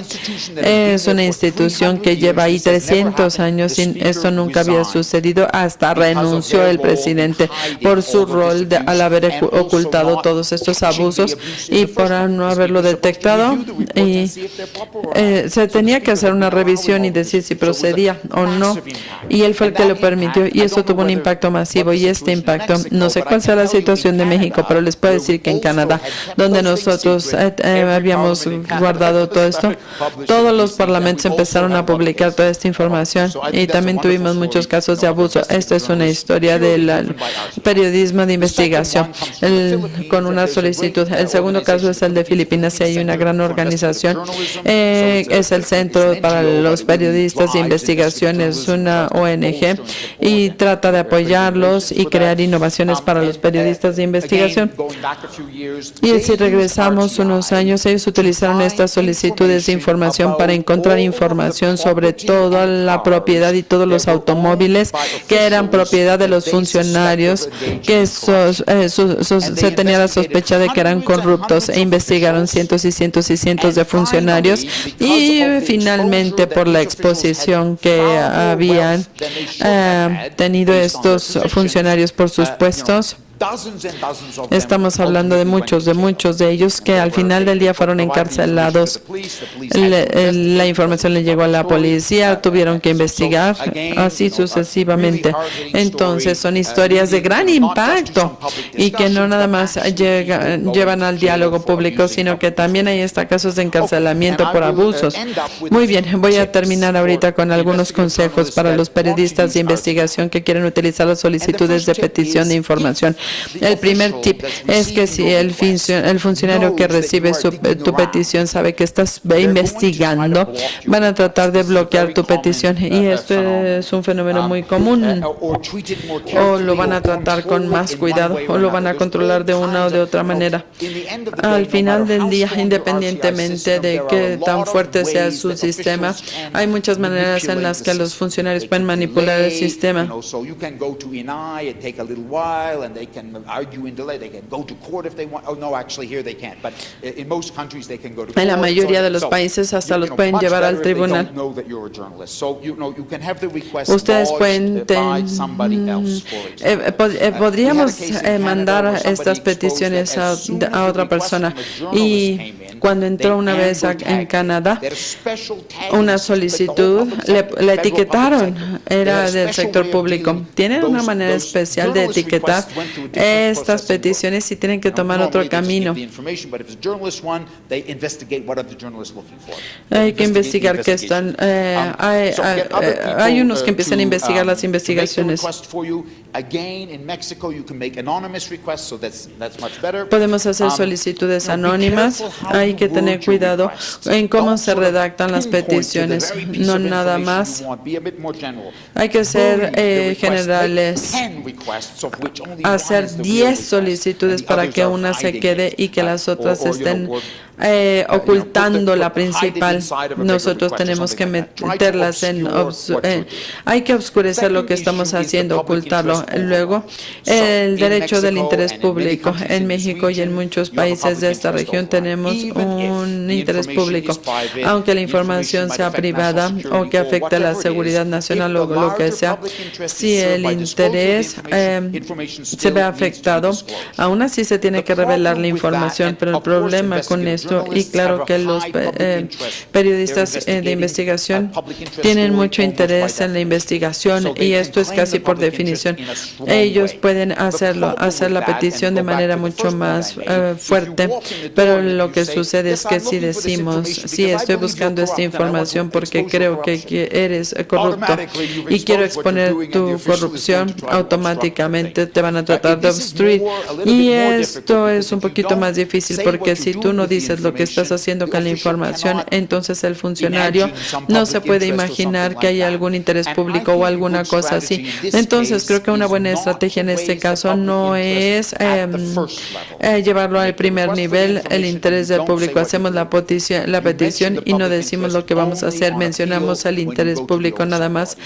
es una institución que lleva ahí 300 años y esto nunca había sucedido. Hasta renunció el presidente por su rol al haber ocultado todos estos abusos y por no haberlo detectado. Y se tenía que hacer una revisión y decir si procedía o no, y él fue el que lo permitió, y eso tuvo un impacto masivo. Y este impacto, no sé cuál sea la situación de México, pero les puedo decir que en Canadá, donde nosotros habíamos guardado todo esto, todos los parlamentos empezaron a publicar toda esta información y también tuvimos muchos casos de abuso. Esta es una historia del periodismo de investigación con una solicitud. El segundo caso es el de Filipinas, y hay una gran organización, es el Centro para los Periodistas de Investigación, es una ONG y trata de apoyarlos y crear innovaciones para los periodistas de investigación. Y si regresamos unos años, ellos utilizaron estas solicitudes de información para encontrar información sobre toda la propiedad y todos los automóviles que eran propiedad de los funcionarios, que se tenía la sospecha de que eran corruptos, e investigaron cientos y cientos y cientos de funcionarios, y finalmente por la exposición que habían tenido estos funcionarios por sus puestos, estamos hablando de muchos de ellos que al final del día fueron encarcelados. La información le llegó a la policía, tuvieron que investigar, así sucesivamente. Entonces son historias de gran impacto y que no nada más llevan al diálogo público, sino que también hay casos de encarcelamiento por abusos. Muy bien, voy a terminar ahorita con algunos consejos para los periodistas de investigación que quieren utilizar las solicitudes de petición de información. El primer tip es que si el funcionario que recibe tu petición sabe que estás investigando, van a tratar de bloquear tu petición, y esto es un fenómeno muy común. O lo van a tratar con más cuidado o lo van a controlar de una o de otra manera. Al final del día, independientemente de qué tan fuerte sea su sistema, hay muchas maneras en las que los funcionarios pueden manipular el sistema. En la mayoría de los países hasta los pueden llevar al tribunal. Ustedes pueden podríamos mandar estas peticiones a otra persona, y cuando entró una vez en Canadá una solicitud, la etiquetaron, era del sector público. Tienen una manera especial de etiquetar estas peticiones y tienen que tomar otro camino. Hay que investigar qué están. Hay unos que empiezan a investigar las investigaciones. Podemos hacer solicitudes anónimas. Hay que tener cuidado en cómo se redactan las peticiones, no nada más. Hay que ser generales, hacer 10 solicitudes para que una se quede y que las otras estén ocultando la principal. Nosotros tenemos que meterlas hay que oscurecer lo que estamos haciendo, ocultarlo. Luego, el derecho del interés público. En México y en muchos países de esta región tenemos un interés público, aunque la información sea privada o que afecte a la seguridad nacional o lo que sea. Si el interés se ve afectado, aún así se tiene que revelar la información, pero el problema con esto, y claro que los periodistas de investigación tienen mucho interés en la investigación, y esto es casi por definición. Ellos pueden hacer la petición de manera mucho más fuerte, pero lo que sucede es que si decimos, sí, estoy buscando esta información porque creo que eres corrupto y quiero exponer tu corrupción, automáticamente te van a tratar tratar de obstruir. Y esto es un poquito más difícil porque si tú no dices lo que estás haciendo con la información, entonces el funcionario no se puede imaginar que hay algún interés público o alguna cosa así. Entonces creo que una buena estrategia en este caso no es llevarlo al primer nivel, el interés del público. Hacemos la petición y no decimos lo que vamos a hacer. Mencionamos el interés público nada más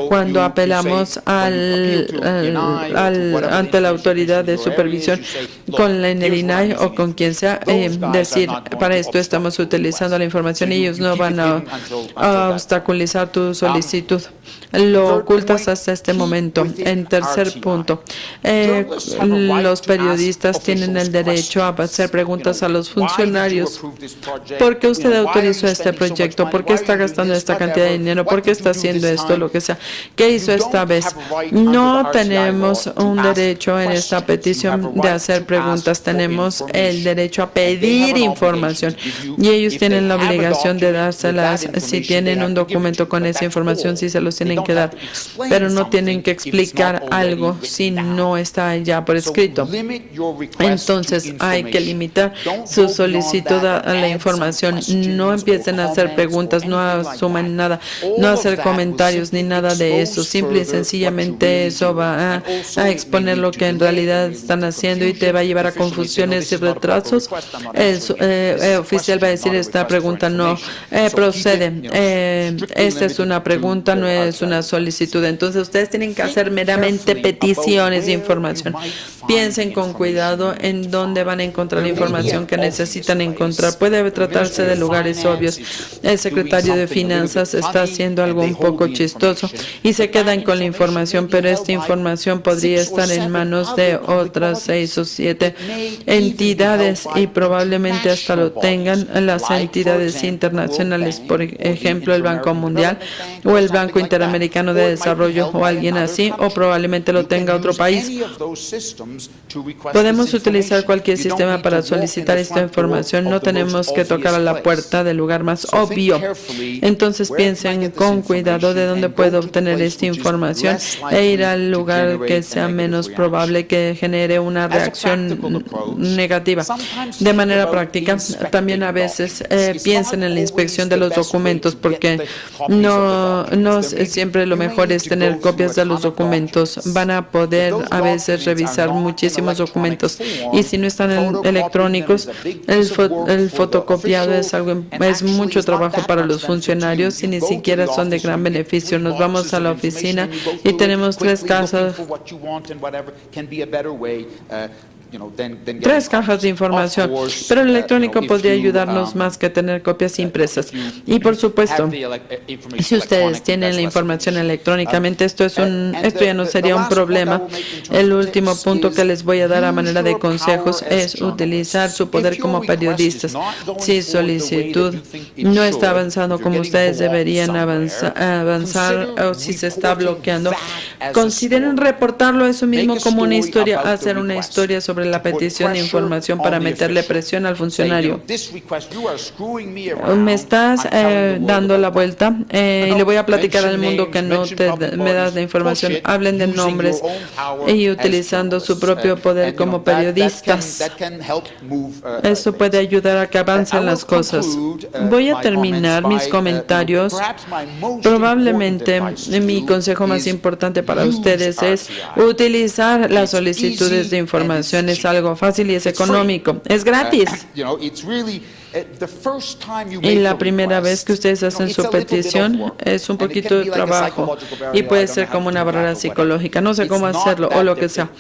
cuando apelamos ante la autoridad de supervisión con el INAI o con quien sea, decir, para esto estamos utilizando la información y ellos no van a obstaculizar tu solicitud. Lo ocultas hasta este momento. En tercer punto, los periodistas tienen el derecho a hacer preguntas a los funcionarios. ¿Por qué usted autorizó este proyecto? ¿Por qué está gastando esta cantidad de dinero? ¿Por qué está haciendo esto? Lo que sea. ¿Qué hizo esta vez? No tenemos un derecho en esta petición de hacer preguntas. Tenemos el derecho a pedir información y ellos tienen la obligación de dárselas si tienen un documento con esa información, si se los tienen que dar, pero no tienen que explicar algo si no está ya por escrito. Entonces hay que limitar su solicitud a la información. No empiecen a hacer preguntas, no asuman nada, no hacer comentarios ni nada de eso. Simple y sencillamente eso va a exponer lo que en realidad están haciendo y te va a llevar a confusiones y retrasos. El oficial va a decir esta pregunta no procede. Esta es una pregunta, no es una solicitud. Entonces ustedes tienen que hacer meramente peticiones de información. Piensen con cuidado en dónde van a encontrar la información que necesitan encontrar. Puede tratarse de lugares obvios. El secretario de Finanzas está haciendo algo un poco chistoso y se quedan con la información, pero esta información podría estar en manos de otras 6 o 7 entidades y probablemente hasta lo tengan las entidades internacionales, por ejemplo el Banco Mundial o el Banco Interamericano de Desarrollo o alguien así, o probablemente lo tenga otro país. Podemos utilizar cualquier sistema para solicitar esta información. No tenemos que tocar a la puerta del lugar más obvio. Entonces piensen con cuidado de dónde puedo obtener esta información e ir al lugar que sea menos probable que genere una reacción negativa. De manera práctica, también a veces piensen en la inspección de los documentos, porque no siempre lo mejor es tener copias de los documentos. Van a poder a veces revisar muchísimos documentos y si no están electrónicos, el fotocopiado es mucho trabajo para los funcionarios y ni siquiera son de gran beneficio. Nos vamos a la oficina y tenemos 3 cajas de información, pero el electrónico podría ayudarnos más que tener copias impresas. Y por supuesto, si ustedes tienen la información electrónicamente, esto ya no sería un problema. El último punto que les voy a dar a manera de consejos es utilizar su poder como periodistas. Si solicitud no está avanzando como ustedes deberían avanzar o si se está bloqueando, consideren reportarlo eso mismo como una historia, hacer una historia sobre la petición de información para meterle presión al funcionario. Me estás dando la vuelta y le voy a platicar al mundo que no me das la información. Hablen de nombres y utilizando su propio poder como periodistas. Eso puede ayudar a que avancen las cosas. Voy a terminar mis comentarios. Probablemente mi consejo más importante para ustedes es utilizar las solicitudes de información. Es algo fácil y es económico. Es gratis. Y la primera vez que ustedes hacen su petición es un poquito de trabajo y puede ser como una barrera psicológica. No sé cómo hacerlo o lo que sea.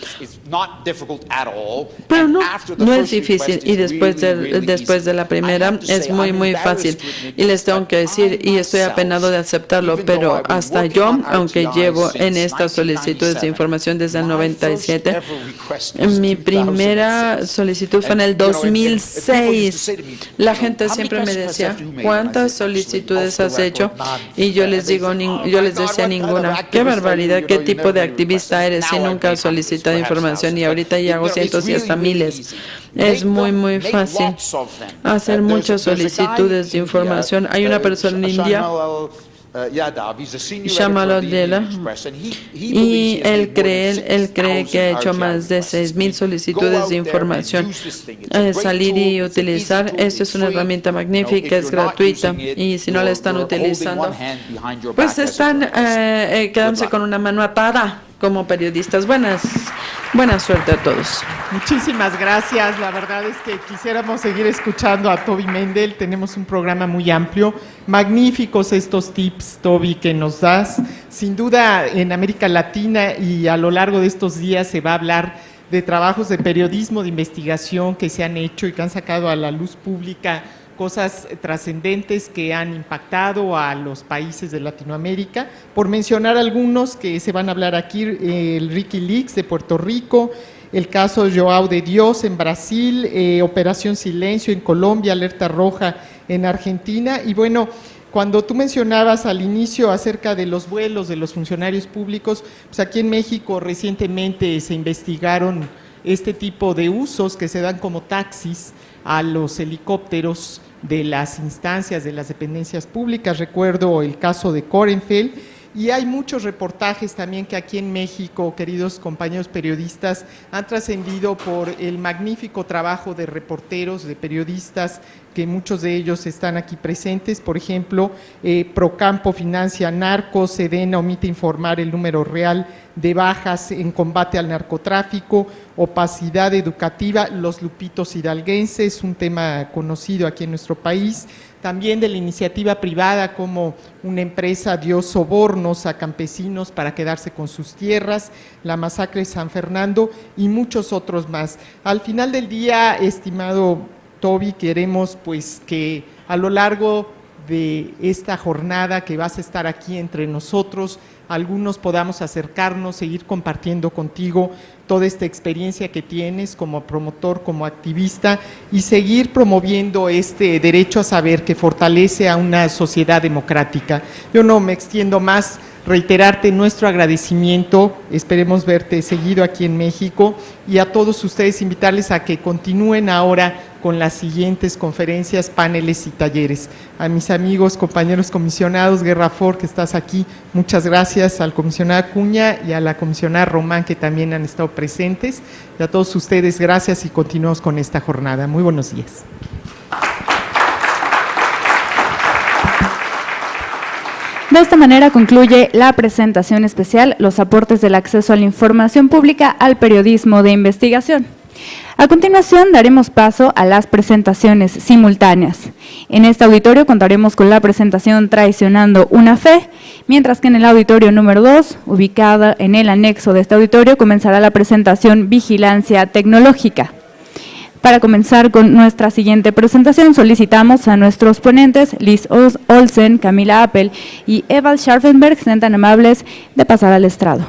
Pero no es difícil y después de la primera es muy fácil. Y les tengo que decir, y estoy apenado de aceptarlo, pero hasta yo, aunque llevo en estas solicitudes de información desde el 97, mi primera solicitud fue en el 2006. La gente siempre me decía, ¿cuántas solicitudes has hecho? Y yo les decía ninguna. Qué barbaridad, qué tipo de activista eres si nunca has solicitado información y ahorita ya hago cientos y hasta miles. Es muy fácil hacer muchas solicitudes de información. Hay una persona en India Shamalo Dela, y él cree que ha hecho más de 6,000 solicitudes de información. Salir y utilizar, esto es una herramienta magnífica, es gratuita, y si no la están utilizando, pues están quedándose con una mano atada como periodistas. Buena suerte a todos. Muchísimas gracias. La verdad es que quisiéramos seguir escuchando a Toby Mendel. Tenemos un programa muy amplio. Magníficos estos tips, Toby, que nos das. Sin duda, en América Latina y a lo largo de estos días se va a hablar de trabajos de periodismo, de investigación que se han hecho y que han sacado a la luz pública cosas trascendentes que han impactado a los países de Latinoamérica. Por mencionar algunos que se van a hablar aquí, el Wikileaks de Puerto Rico, el caso Joao de Dios en Brasil, Operación Silencio en Colombia, Alerta Roja en Argentina. Y bueno, cuando tú mencionabas al inicio acerca de los vuelos de los funcionarios públicos, pues aquí en México recientemente se investigaron este tipo de usos que se dan como taxis a los helicópteros de las instancias, de las dependencias públicas. Recuerdo el caso de Korenfeld, y hay muchos reportajes también que aquí en México, queridos compañeros periodistas, han trascendido por el magnífico trabajo de reporteros, de periodistas, que muchos de ellos están aquí presentes. Por ejemplo, Procampo financia narcos, Sedena omite informar el número real de bajas en combate al narcotráfico, opacidad educativa, los lupitos hidalguenses, un tema conocido aquí en nuestro país. También de la iniciativa privada, como una empresa dio sobornos a campesinos para quedarse con sus tierras, la masacre de San Fernando y muchos otros más. Al final del día, estimado Toby, queremos pues que a lo largo de esta jornada que vas a estar aquí entre nosotros, algunos podamos acercarnos, seguir compartiendo contigo toda esta experiencia que tienes como promotor, como activista, y seguir promoviendo este derecho a saber que fortalece a una sociedad democrática. Yo no me extiendo más, reiterarte nuestro agradecimiento, esperemos verte seguido aquí en México, y a todos ustedes invitarles a que continúen ahora con las siguientes conferencias, paneles y talleres. A mis amigos, compañeros comisionados, Guerra Ford, que estás aquí, muchas gracias, al comisionado Acuña y a la comisionada Román, que también han estado presentes, y a todos ustedes, gracias, y continuamos con esta jornada. Muy buenos días. De esta manera concluye la presentación especial, los aportes del acceso a la información pública al periodismo de investigación. A continuación daremos paso a las presentaciones simultáneas. En este auditorio contaremos con la presentación Traicionando una fe, mientras que en el auditorio número 2, ubicada en el anexo de este auditorio, comenzará la presentación Vigilancia Tecnológica. Para comenzar con nuestra siguiente presentación, solicitamos a nuestros ponentes, Liz Olsen, Camila Appel y Eva Scharfenberg, sean tan amables de pasar al estrado.